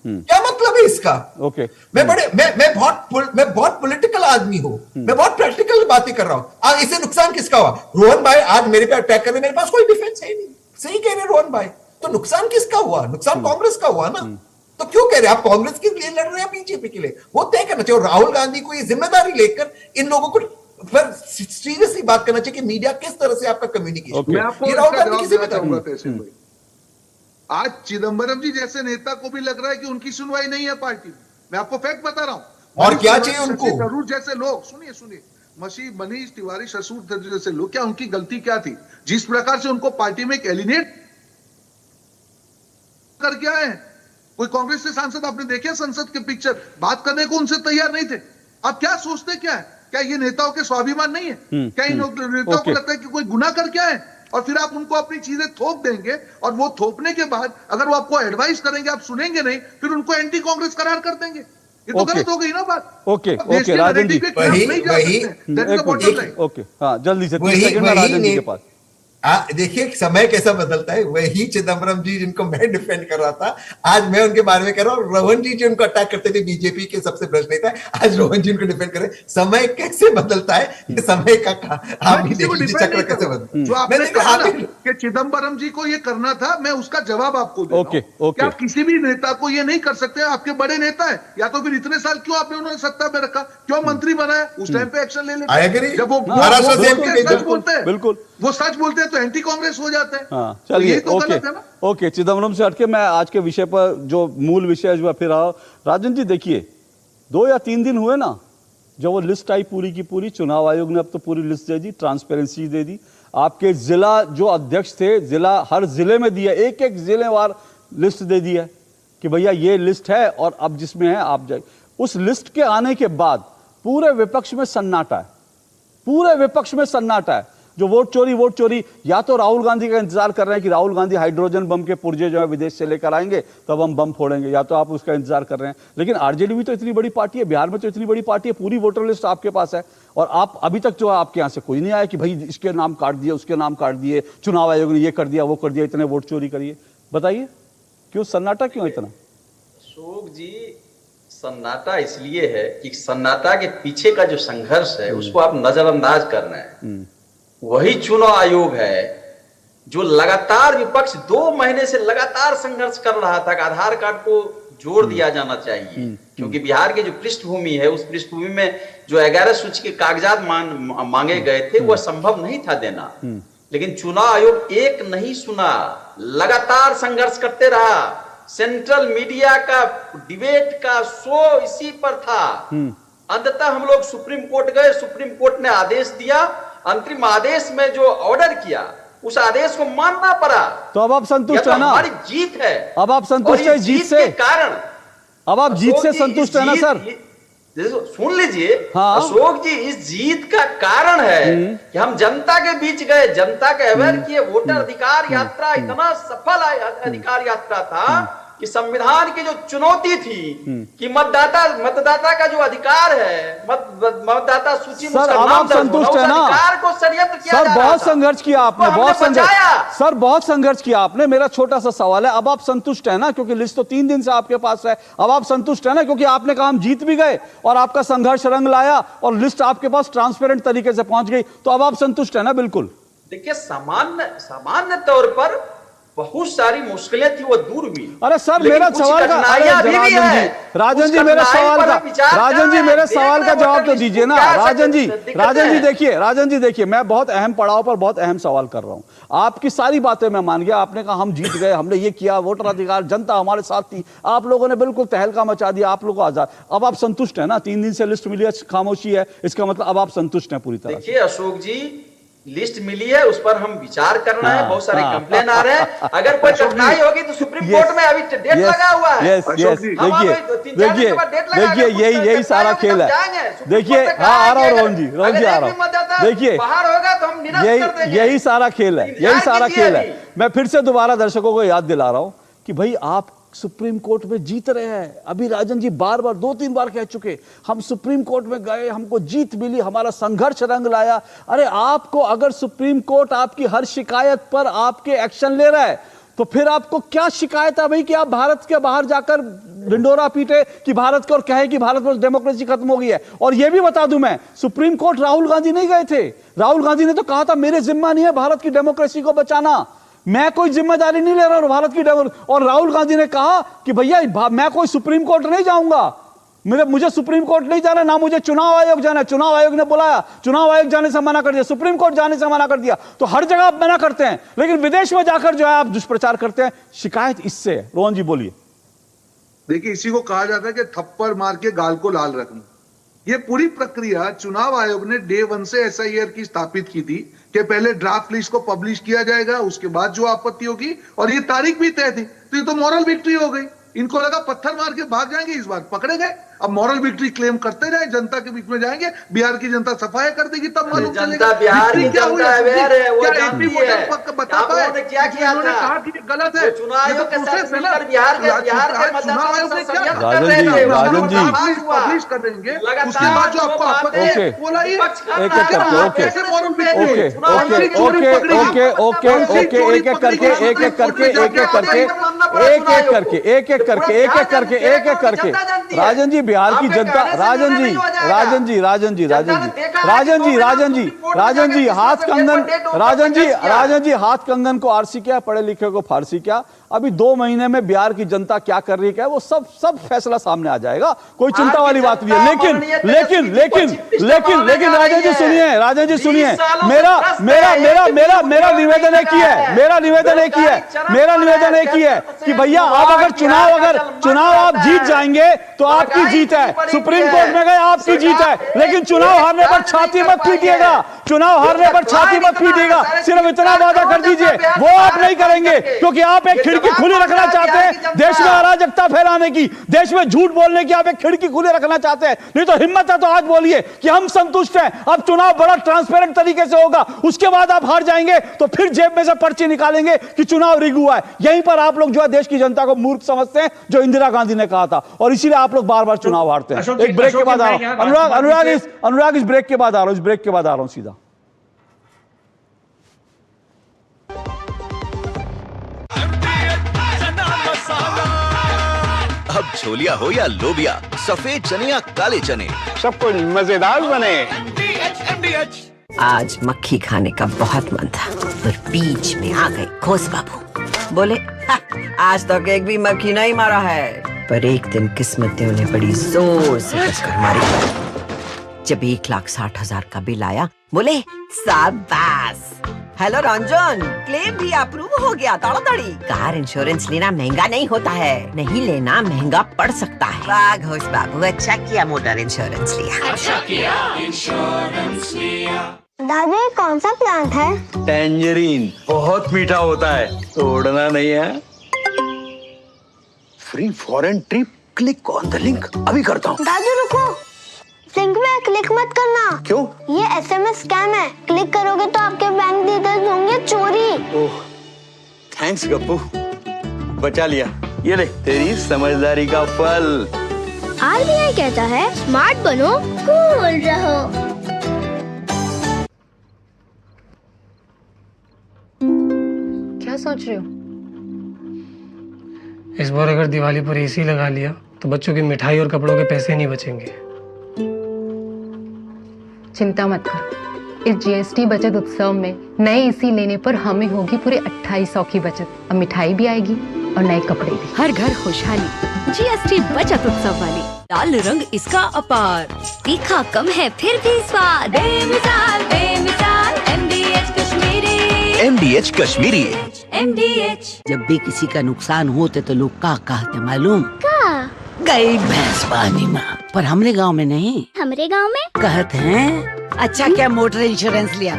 क्या मतलब है इसका? ओके, मैं बहुत पॉलिटिकल आदमी हूं, मैं बहुत प्रैक्टिकल बातें कर रहा हूं। आज इसे नुकसान किसका हुआ? रोहन भाई आज मेरे पे अटैक कर रहे, मेरे पास कोई डिफेंस है नहीं। सही कह रहे रोहन भाई, तो नुकसान किसका हुआ? नुकसान कांग्रेस का हुआ ना। तो क्यों कह रहे आप कांग्रेस के लिए लड़ रहे हैं, बीजेपी के लिए? वो तय करना चाहिए। और राहुल गांधी को ये जिम्मेदारी लेकर इन लोगों को फिर सीरियसली बात करना चाहिए कि मीडिया किस तरह से आपका कम्युनिकेशन। मैं आपको राहुल गांधी की जिम्मेदारी, आज चिदम्बरम जी जैसे नेता को भी लग रहा है कि उनकी सुनवाई नहीं है पार्टी में। मैं आपको फैक्ट बता रहा हूं। और क्या चाहिए उनको? थरूर जैसे लोग, सुनिए, मनीष तिवारी, शशि थरूर जैसे लोग, क्या उनकी गलती क्या थी? जिस प्रकार से उनको पार्टी में एक एलिनेट करके आए हैं। कोई कांग्रेस के सांसद आपने देखे संसद के पिक्चर? बात करने को उनसे तैयार नहीं थे। आप क्या सोचते क्या है? क्या ये नेताओं के स्वाभिमान नहीं है? क्या इन नेताओं को लगता है कि कोई गुनाह करके आए और फिर आप उनको अपनी चीजें थोप देंगे, और वो थोपने के बाद अगर वो आपको एडवाइस करेंगे, आप सुनेंगे नहीं, फिर उनको एंटी कांग्रेस करार कर देंगे? ये तो गलत हो गई ना बात। ओके, राजन जी, ओके, हाँ, जल्दी से 30 सेकंड राजन जी के पास। देखिए समय कैसा बदलता है। वही चिदम्बरम जी जिनको मैं डिफेंड कर रहा था, आज मैं उनके बारे में कह रहा हूँ। रोहन जी जिनको अटैक करते थे, बीजेपी के सबसे भ्रष्ट नेता, आज रोहन जी उनको डिफेंड करे। समय कैसे बदलता है, ये समय का आप भी देखिए चक्र कैसे बदलता है। जो आपने कहा ना कि चिदम्बरम जी को ये करना था, मैं उसका जवाब आपको दे रहा हूं कि आप किसी भी नेता को ये नहीं कर सकते। आपके बड़े नेता है, या तो फिर इतने साल क्यों आपने उन्होंने सत्ता में रखा, क्यों मंत्री बनाया? उस टाइम पे एक्शन ले लेते। जब वो सच बोलते हैं, बिल्कुल वो सच बोलते हैं तो एंटी कांग्रेस हो जाते हैं। हाँ, चलिए, ओके, चिदम्बरम से हटके मैं आज के विषय पर, जो मूल विषय जो फिर आओ। राजन जी, देखिए 2 या 3 दिन हुए ना, जब वो लिस्ट आई पूरी की पूरी, चुनाव आयोग ने अब तो पूरी लिस्ट दे दी, ट्रांसपेरेंसी दे दी। आपके जिला जो अध्यक्ष थे, हर जिले में दिया, एक जिलेवार लिस्ट दे दी है कि भैया ये लिस्ट है और अब जिसमें है आप जाइए। उस लिस्ट के आने के बाद पूरे विपक्ष में सन्नाटा है, पूरे विपक्ष में सन्नाटा है। जो वोट चोरी, या तो राहुल गांधी का इंतजार कर रहे हैं कि राहुल गांधी हाइड्रोजन बम के पुर्जे जो है विदेश से लेकर आएंगे तब हम बम फोड़ेंगे, या तो आप उसका इंतजार कर रहे हैं। लेकिन आरजेडी भी तो इतनी बड़ी पार्टी है, बिहार में तो इतनी बड़ी पार्टी है, पूरी वोटर लिस्ट आपके पास है, और आप अभी तक जो है आपके यहाँ से कोई नहीं आया कि भाई इसके नाम काट दिए, उसके नाम काट दिए, चुनाव आयोग ने ये कर दिया, वो कर दिया, इतने वोट चोरी करिए। बताइए क्यों सन्नाटा, क्यों इतना? अशोक जी, सन्नाटा इसलिए है कि सन्नाटा के पीछे का जो संघर्ष है उसको आप नजरअंदाज कर रहे हैं। वही चुनाव आयोग है जो लगातार विपक्ष 2 महीने से लगातार संघर्ष कर रहा था कि आधार कार्ड को जोड़ दिया जाना चाहिए, क्योंकि बिहार की जो पृष्ठभूमि है, उस पृष्ठभूमि में जो 11 सूची के कागजात मांगे गए थे वह संभव नहीं था देना। लेकिन चुनाव आयोग एक नहीं सुना, लगातार संघर्ष करते रहा। सेंट्रल मीडिया का डिबेट का शो इसी पर था। अंततः हम लोग सुप्रीम कोर्ट गए, सुप्रीम कोर्ट ने आदेश दिया, अंतरिम आदेश में जो ऑर्डर किया उस आदेश को मानना पड़ा। तो अब आप संतुष्ट है ना? हमारी जीत है। अब आप संतुष्ट है जीत से? कारण अब आप जीत से संतुष्ट है ना सर? सुन लीजिए, हाँ। अशोक जी, इस जीत का कारण है कि हम जनता के बीच गए, जनता के अवेयर किए। वोटर अधिकार यात्रा इतना सफल अधिकार यात्रा था कि संविधान की जो चुनौती थी कि मतदाता का जो अधिकार है, मतदाता सूची में सर अब आप संतुष्ट है ना? अधिकार को षड्यंत्र किया सर जा रहा बहुत था। संघर्ष किया आपने, उसको बहुत हमने संघर्ष, बचाया। सर बहुत संघर्ष किया आपने। मेरा छोटा सा सवाल है, अब आप संतुष्ट है ना? क्योंकि लिस्ट तो 3 दिन से आपके पास है, अब आप संतुष्ट है ना? क्योंकि आपने कहा हम जीत भी गए और आपका संघर्ष रंग लाया और लिस्ट आपके पास ट्रांसपेरेंट तरीके से पहुंच गई, तो अब आप संतुष्ट है ना? बिल्कुल। देखिए सामान्य तौर पर बहुत सारी मुश्किलें थी, वो दूर हुई। अरे सर लेकिन मेरा कुछ सवाल का, कठिनाइयां अभी भी है। राजन जी उस मेरे कठिनाई सवाल पर का, हम विचार राजन कर जी रहे मेरे हैं, सवाल देख का रहे जवाब हैं तो दीजिए ना। क्या राजन जी, दिक्कतें राजन जी हैं। देखिए, राजन जी देखिए, मैं बहुत अहम पड़ाव पर बहुत अहम सवाल कर रहा हूं। आपकी सारी बातें मैं मान गया, आपने कहा हम जीत गए, हमने ये किया, वोटर अधिकार, जनता हमारे साथ थी, आप लोगों ने बिल्कुल तहलका मचा दिया, आप लोगों को आजाद। अब आप संतुष्ट है ना? 3 दिन से लिस्ट मिली है, खामोशी है, इसका मतलब अब आप संतुष्ट हैं पूरी तरह से। देखिए अशोक जी, लिस्ट मिली है, उस पर हम विचार कर रहे हैं, बहुत सारे कंप्लेन आ रहे हैं। अगर कोई कठिनाई होगी तो सुप्रीम कोर्ट में अभी डेट लगा हुआ है। देखिए यही सारा खेल है। देखिए हाँ आ रहा हूँ रोहन जी आ रहा हूँ। देखिए बाहर होगा तो हम निरस्त कर देंगे। यही सारा खेल है, यही सारा खेल है। मैं फिर से दोबारा दर्शकों को याद दिला रहा हूं कि भाई आप सुप्रीम कोर्ट में जीत रहे हैं। अभी राजन जी बार बार 2-3 बार कह चुके, हम सुप्रीम कोर्ट में गए, हमको जीत मिली, हमारा संघर्ष रंग लाया। अरे आपको अगर सुप्रीम कोर्ट आपकी हर शिकायत पर आपके एक्शन ले रहा है, तो फिर आपको क्या शिकायत है भाई कि आप भारत के बाहर जाकर ढिंडोरा पीटे कि भारत को, और कहे कि भारत में डेमोक्रेसी खत्म हो गई है। और यह भी बता दूं मैं, सुप्रीम कोर्ट राहुल गांधी नहीं गए थे। राहुल गांधी ने तो कहा था मेरे जिम्मा नहीं है भारत की डेमोक्रेसी को बचाना, मैं कोई जिम्मेदारी नहीं ले रहा हूं भारत की डेमोक्रेसी। और राहुल गांधी ने कहा कि भैया मैं कोई सुप्रीम कोर्ट नहीं जाऊंगा, मुझे सुप्रीम कोर्ट नहीं जाना, ना मुझे चुनाव आयोग जाना। चुनाव आयोग ने बुलाया, चुनाव आयोग जाने से मना कर दिया, सुप्रीम कोर्ट जाने से मना कर दिया। तो हर जगह आप मना करते हैं, लेकिन विदेश में जाकर जो है आप दुष्प्रचार करते हैं। शिकायत इससे है। रोहन जी बोलिए। देखिए इसी को कहा जाता है कि थप्पड़ मार के गाल को लाल रखना। ये पूरी प्रक्रिया चुनाव आयोग ने डे 1 से एसआईआर की स्थापित की थी कि पहले ड्राफ्ट लिस्ट को पब्लिश किया जाएगा, उसके बाद जो आपत्ति होगी, और ये तारीख भी तय थी। तो ये तो मॉरल विक्ट्री हो गई। इनको लगा पत्थर मार के भाग जाएंगे, इस बार पकड़े गए। अब मॉरल विक्ट्री क्लेम करते जाए, जनता के बीच में जाएंगे, बिहार की जनता सफाया कर देगी, तब मालूम चलेगा बिहार की क्या हुई है। वो क्या एपी वोटर बता पाए क्या किया उन्होंने था? कहा कि ये गलत है। चुनाव ये तो आयोग के प्रोसेस साथ है ना। मिलकर बिहार के चुनाव आयोग ने क्या षड्यंत्र कहा? कर रहे थे। राजन जी, पब्लिश कर देंगे, उसके बाद जो आपको आपत्ति है बोला ये कैसे मॉरल विक्ट्री। राजन जी बिहार की जनता, राजन जी हाथ कंगन को आरसी क्या, पढ़े लिखे को फारसी क्या। अभी 2 महीने में बिहार की जनता क्या कर रही है वो सब फैसला सामने आ जाएगा, कोई चिंता वाली बात नहीं है। लेकिन राजन जी सुनिए, मेरा निवेदन एक ही है कि भैया आप अगर चुनाव आप जीत जाएंगे तो आपकी जीत है, सुप्रीम कोर्ट में गए आपकी जीत है, लेकिन चुनाव हारने पर छाती मत पीटिएगा, सिर्फ इतना वादा कर दीजिए, वो आप नहीं करेंगे, क्योंकि आप एक खिड़की खुली रखना चाहते हैं देश में अराजकता फैलाने की, देश में झूठ बोलने की आप एक खिड़की खुली रखना चाहते हैं। नहीं तो हिम्मत है तो आज बोलिए कि हम संतुष्ट हैं, अब चुनाव बड़ा ट्रांसपेरेंट तरीके से होगा, उसके बाद आप हार जाएंगे तो फिर जेब में से पर्ची निकालेंगे कि चुनाव रिग हुआ है। यहीं पर आप लोग जो है देश की जनता को मूर्ख समझते हैं, जो इंदिरा गांधी ने कहा था, और इसीलिए आप लोग बार बार चुनाव हारते हैं। एक ब्रेक के बाद आ रहा हूं, अनुराग इस ब्रेक के बाद आ रहा हूं सीधा। अब छोलिया हो या लोबिया, सफेद चने या काले चने, सब कुछ मजेदार बने। आज मक्खी खाने का बहुत मन था, पर बीच में आ गए घोष बाबू। बोले आज तक एक भी मक्खी नहीं मारा है, पर एक दिन किस्मत ने उन्हें बड़ी जोर से टक्कर मारी। जब 1,60,000 का बिल आया, बोले शाबाश। हेलो रंजन, क्लेम भी अप्रूव हो गया ताड़ाताड़ी। कार इंश्योरेंस लेना महंगा नहीं होता है, नहीं लेना महंगा पड़ सकता है। वाह घोष बाबू, अच्छा किया मोटर इंश्योरेंस लिया। दादा ये कौन सा प्लांट है? टेंजरीन, बहुत मीठा होता है, तोड़ना नहीं है। Free foreign trip, click on the link, अभी करता हूँ। दादू रुको, लिंक में क्लिक मत करना। क्यों? ये SMS स्कैम है, क्लिक करोगे तो आपके बैंक डिटेल्स होंगे चोरी। ओह, थैंक्स गप्पू, बचा लिया। ये ले तेरी समझदारी का फल। RBI कहता है स्मार्ट बनो कूल रहो। क्या सोच रहे हो? इस बार अगर दिवाली पर एसी लगा लिया तो बच्चों की मिठाई और कपड़ों के पैसे नहीं बचेंगे। चिंता मत करो, इस GST बचत उत्सव में नए एसी लेने पर हमें होगी पूरे 2800 की बचत। अब मिठाई भी आएगी और नए कपड़े भी। हर घर खुशहाली, GST बचत उत्सव वाली। लाल रंग इसका अपार, तीखा कम है फिर भी स्वाद। बेमिसाल बेमिसाल MDH Kashmiri. MDH Kashmiri. MDH। जब भी किसी का नुकसान होते तो लोग का कहते मालूम? का गई भैंस पानी में। पर हमरे गांव में नहीं, हमारे गांव में कहते हैं अच्छा क्या मोटर इंश्योरेंस लिया,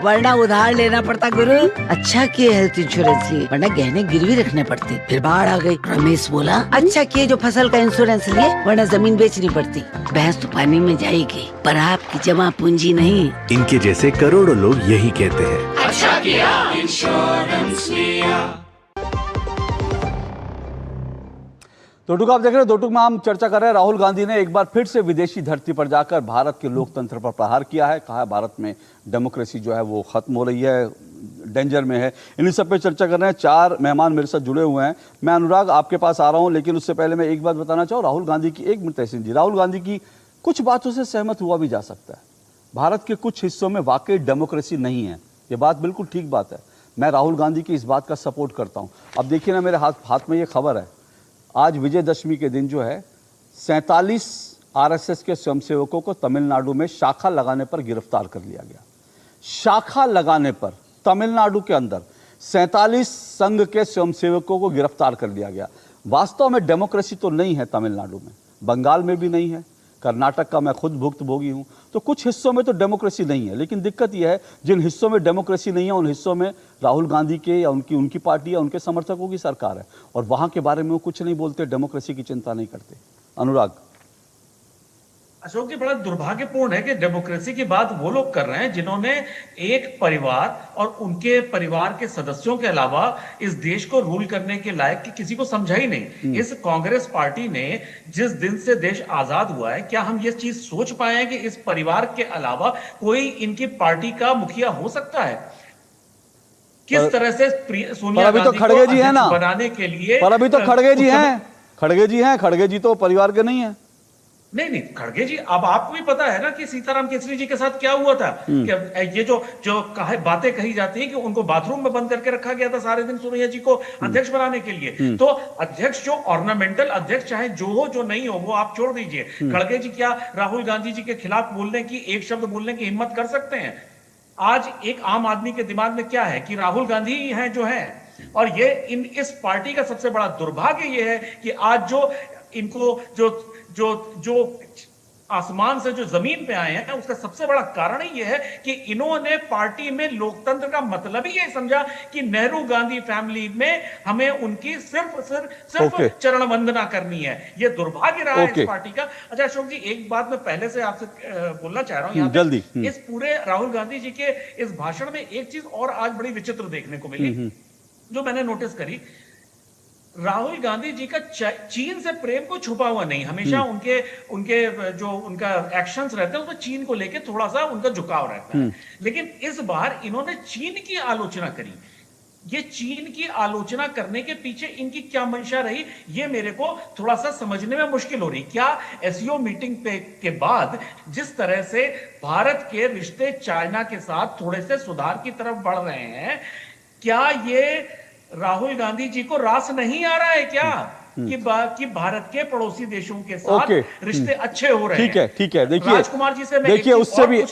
वरना उधार लेना पड़ता गुरु। अच्छा किए हेल्थ इंश्योरेंस लिए, वरना गहने गिरवी रखने पड़ते, फिर बाढ़ आ गई। रमेश बोला अच्छा किए जो फसल का इंश्योरेंस लिए, वरना जमीन बेचनी पड़ती। भैंस तो पानी में जाएगी पर आपकी जमा पूंजी नहीं। इनके जैसे करोड़ों लोग यही कहते हैं। अच्छा किया इंश्योरेंस लिया। दो टुक आप देख रहे हैं। दो टुक में हम चर्चा कर रहे हैं। राहुल गांधी ने एक बार फिर से विदेशी धरती पर जाकर भारत के लोकतंत्र पर प्रहार किया है। कहा है भारत में डेमोक्रेसी जो है वो खत्म हो रही है, डेंजर में है। इन्हीं सब पे चर्चा कर रहे हैं। 4 मेहमान मेरे साथ जुड़े हुए हैं। मैं अनुराग आपके पास आ रहा हूं, लेकिन उससे पहले मैं एक बात बताना चाहूँ। राहुल गांधी की, एक मिनट तहसीन जी, राहुल गांधी की कुछ बातों से सहमत हुआ भी जा सकता है। भारत के कुछ हिस्सों में वाकई डेमोक्रेसी नहीं है, ये बात बिल्कुल ठीक बात है। मैं राहुल गांधी की इस बात का सपोर्ट करता हूँ। अब देखिए ना, मेरे हाथ में ये खबर है, आज विजयदशमी के दिन जो है 47 RSS के स्वयंसेवकों को तमिलनाडु में शाखा लगाने पर गिरफ्तार कर लिया गया। शाखा लगाने पर तमिलनाडु के अंदर 47 संघ के स्वयंसेवकों को गिरफ्तार कर लिया गया। वास्तव में डेमोक्रेसी तो नहीं है तमिलनाडु में, बंगाल में भी नहीं है, कर्नाटक का मैं खुद भुक्तभोगी हूं। तो कुछ हिस्सों में तो डेमोक्रेसी नहीं है, लेकिन दिक्कत यह है जिन हिस्सों में डेमोक्रेसी नहीं है उन हिस्सों में राहुल गांधी के या उनकी पार्टी या उनके समर्थकों की सरकार है, और वहां के बारे में वो कुछ नहीं बोलते, डेमोक्रेसी की चिंता नहीं करते। अनुराग। अशोक जी, बड़ा दुर्भाग्यपूर्ण है कि डेमोक्रेसी की बात वो लोग कर रहे हैं जिन्होंने एक परिवार और उनके परिवार के सदस्यों के अलावा इस देश को रूल करने के लायक कि किसी को समझा ही नहीं। इस कांग्रेस पार्टी ने जिस दिन से देश आजाद हुआ है, क्या हम ये चीज सोच पाए हैं कि इस परिवार के अलावा कोई इनकी पार्टी का मुखिया हो सकता है? किस तरह से सोनिया गांधी को अध्यक्ष बनाने के लिए, पर अभी तो खड़गे जी हैं, खड़गे जी तो परिवार के नहीं है। नहीं, खड़गे जी, अब आपको भी पता है ना कि सीताराम केसरी जी के साथ क्या हुआ था, कि ये जो बातें कही जाती हैं कि उनको बाथरूम में बंद करके रखा गया था सारे दिन सोनिया जी को अध्यक्ष बनाने के लिए। तो अध्यक्ष जो ऑर्नामेंटल अध्यक्ष चाहे जो हो जो नहीं हो वो आप छोड़ दीजिए। खड़गे जी क्या राहुल गांधी जी के खिलाफ बोलने की, एक शब्द बोलने की हिम्मत कर सकते हैं? आज एक आम आदमी के दिमाग में क्या है कि राहुल गांधी ही हैं जो हैं, और ये इस पार्टी का सबसे बड़ा दुर्भाग्य ये है कि आज जो इनको जो आसमान से जो जमीन पे आए हैं उसका सबसे बड़ा कारण ही यह है कि इन्होंने पार्टी में लोकतंत्र का मतलब ही ये समझा कि नेहरू गांधी फैमिली में हमें उनकी सिर्फ चरण वंदना करनी है। ये दुर्भाग्य रहा है इस पार्टी का। अच्छा अशोक जी, एक बात मैं पहले से आपसे बोलना चाह रहा हूं जल्दी। इस पूरे राहुल गांधी जी के इस भाषण में एक चीज और आज बड़ी विचित्र देखने को मिली, जो मैंने नोटिस करी। राहुल गांधी जी का चीन से प्रेम को छुपा हुआ नहीं, हमेशा उनके जो उनका एक्शंस रहते हैं उसमें चीन को लेके थोड़ा सा उनका झुकाव रहता है। लेकिन इस बार इन्होंने चीन की आलोचना करी। ये चीन की आलोचना करने के पीछे इनकी क्या मंशा रही, ये मेरे को थोड़ा सा समझने में मुश्किल हो रही। क्या एससीओ मीटिंग के बाद जिस तरह से भारत के रिश्ते चाइना के साथ थोड़े से सुधार की तरफ बढ़ रहे हैं, क्या ये राहुल गांधी जी को रास नहीं आ रहा है क्या कि भारत के पड़ोसी देशों के साथ रिश्ते अच्छे हो रहे हैं? ठीक है। राजकुमार जी से देखिए उससे भी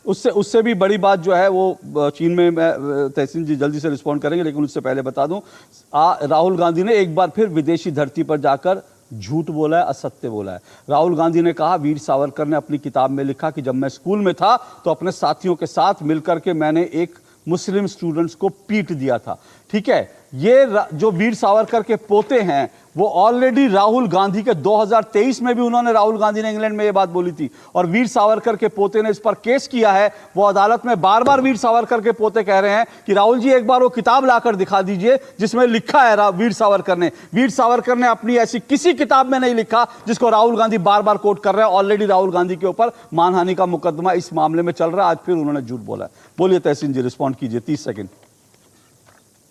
उससे भी बड़ी बात जो है वो चीन में तहसीन जी जल्दी से रिस्पॉन्ड करेंगे, लेकिन उससे पहले बता दूं राहुल गांधी ने एक बार फिर विदेशी धरती पर जाकर झूठ बोला है, असत्य बोला है। राहुल गांधी ने कहा, वीर सावरकर ने अपनी किताब में लिखा कि जब मैं स्कूल में था तो अपने साथियों के साथ मिलकर के मैंने एक मुस्लिम स्टूडेंट्स को पीट दिया था। ठीक है, ये जो वीर सावरकर के पोते हैं वो ऑलरेडी राहुल गांधी के 2023 में भी उन्होंने, राहुल गांधी ने इंग्लैंड में ये बात बोली थी और वीर सावरकर के पोते ने इस पर केस किया है। वो अदालत में बार बार वीर सावरकर के पोते कह रहे हैं कि राहुल जी एक बार वो किताब लाकर दिखा दीजिए जिसमें लिखा है वीर सावरकर ने। वीर सावरकर ने अपनी ऐसी किसी किताब में नहीं लिखा जिसको राहुल गांधी बार बार कोट कर रहे हैं। ऑलरेडी राहुल गांधी के ऊपर मानहानि का मुकदमा इस मामले में चल रहा है। आज फिर उन्होंने झूठ बोला है। बोलिए तहसीन जी, रिस्पॉन्ड कीजिए, 30 सेकेंड।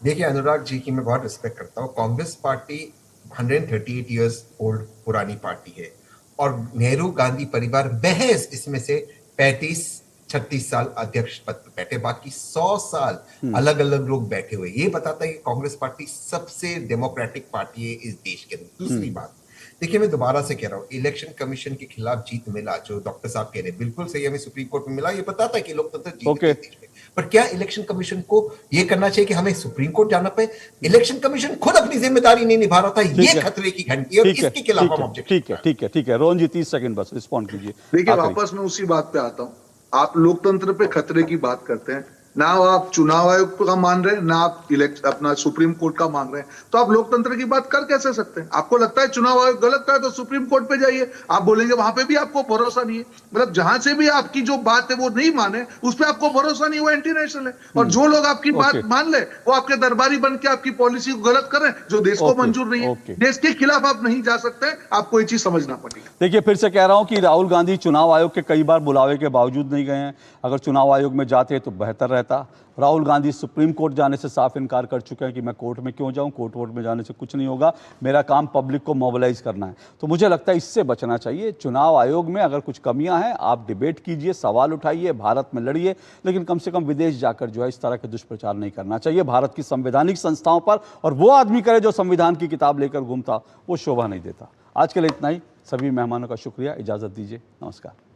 देखिए अनुराग जी की मैं बहुत रिस्पेक्ट करता हूँ। कांग्रेस पार्टी 138 इयर्स ओल्ड पुरानी पार्टी है और नेहरू गांधी परिवार महज इसमें से 35-36 साल अध्यक्ष पद पर बैठे, बाकी 100 साल अलग अलग लोग बैठे हुए। ये बताता है कि कांग्रेस पार्टी सबसे डेमोक्रेटिक पार्टी है इस देश के अंदर। दूसरी बात, देखिए मैं दोबारा से कह रहा हूँ, इलेक्शन कमीशन के खिलाफ जीत मिला जो डॉक्टर साहब कह रहे हैं, बिल्कुल सही, हमें सुप्रीम कोर्ट में मिला, ये बताता है कि लोकतंत्र जीत है देश में। पर क्या इलेक्शन कमीशन को ये करना चाहिए कि हमें सुप्रीम कोर्ट जाना पड़े? इलेक्शन कमीशन खुद अपनी जिम्मेदारी नहीं निभा रहा था, ये खतरे की घंटी है और इसके खिलाफ हम ऑब्जेक्ट। ठीक है रोहन जी 30 सेकंड बस रिस्पॉन्ड कीजिए। देखिए वापस मैं उसी बात पे आता हूँ, आप लोकतंत्र पे खतरे की बात करते हैं, ना आप चुनाव आयोग का मान रहे हैं ना आप अपना सुप्रीम कोर्ट का मांग रहे हैं, तो आप लोकतंत्र की बात कर कैसे सकते हैं? आपको लगता है चुनाव आयोग गलत है तो सुप्रीम कोर्ट पे जाइए, आप बोलेंगे वहां पे भी आपको भरोसा नहीं है। मतलब जहां से भी आपकी जो बात है वो नहीं माने, उस पर आपको भरोसा नहीं, वो एंटी नेशनल है। और जो लोग आपकी बात मान ले वो आपके दरबारी बन के आपकी पॉलिसी को गलत करें जो देश को मंजूर नहीं है। देश के खिलाफ आप नहीं जा सकते, आपको ये चीज समझना पड़ेगा। देखिए फिर से कह रहा हूं कि राहुल गांधी चुनाव आयोग के कई बार बुलावे के बावजूद नहीं गए हैं। अगर चुनाव आयोग में जाते तो बेहतर रहता। राहुल गांधी सुप्रीम कोर्ट जाने से साफ इनकार कर चुके हैं कि मैं कोर्ट में क्यों जाऊं, कोर्ट वोट में जाने से कुछ नहीं होगा, मेरा काम पब्लिक को मोबिलाइज करना है। तो मुझे लगता है इससे बचना चाहिए। चुनाव आयोग में अगर कुछ कमियां हैं आप डिबेट कीजिए, सवाल उठाइए, भारत में लड़िए, लेकिन कम से कम विदेश जाकर जो है इस तरह के दुष्प्रचार नहीं करना चाहिए भारत की संवैधानिक संस्थाओं पर। और वो आदमी करे जो संविधान की किताब लेकर घूमता, वो शोभा नहीं देता। आज के लिए इतना ही। सभी मेहमानों का शुक्रिया, इजाजत दीजिए, नमस्कार।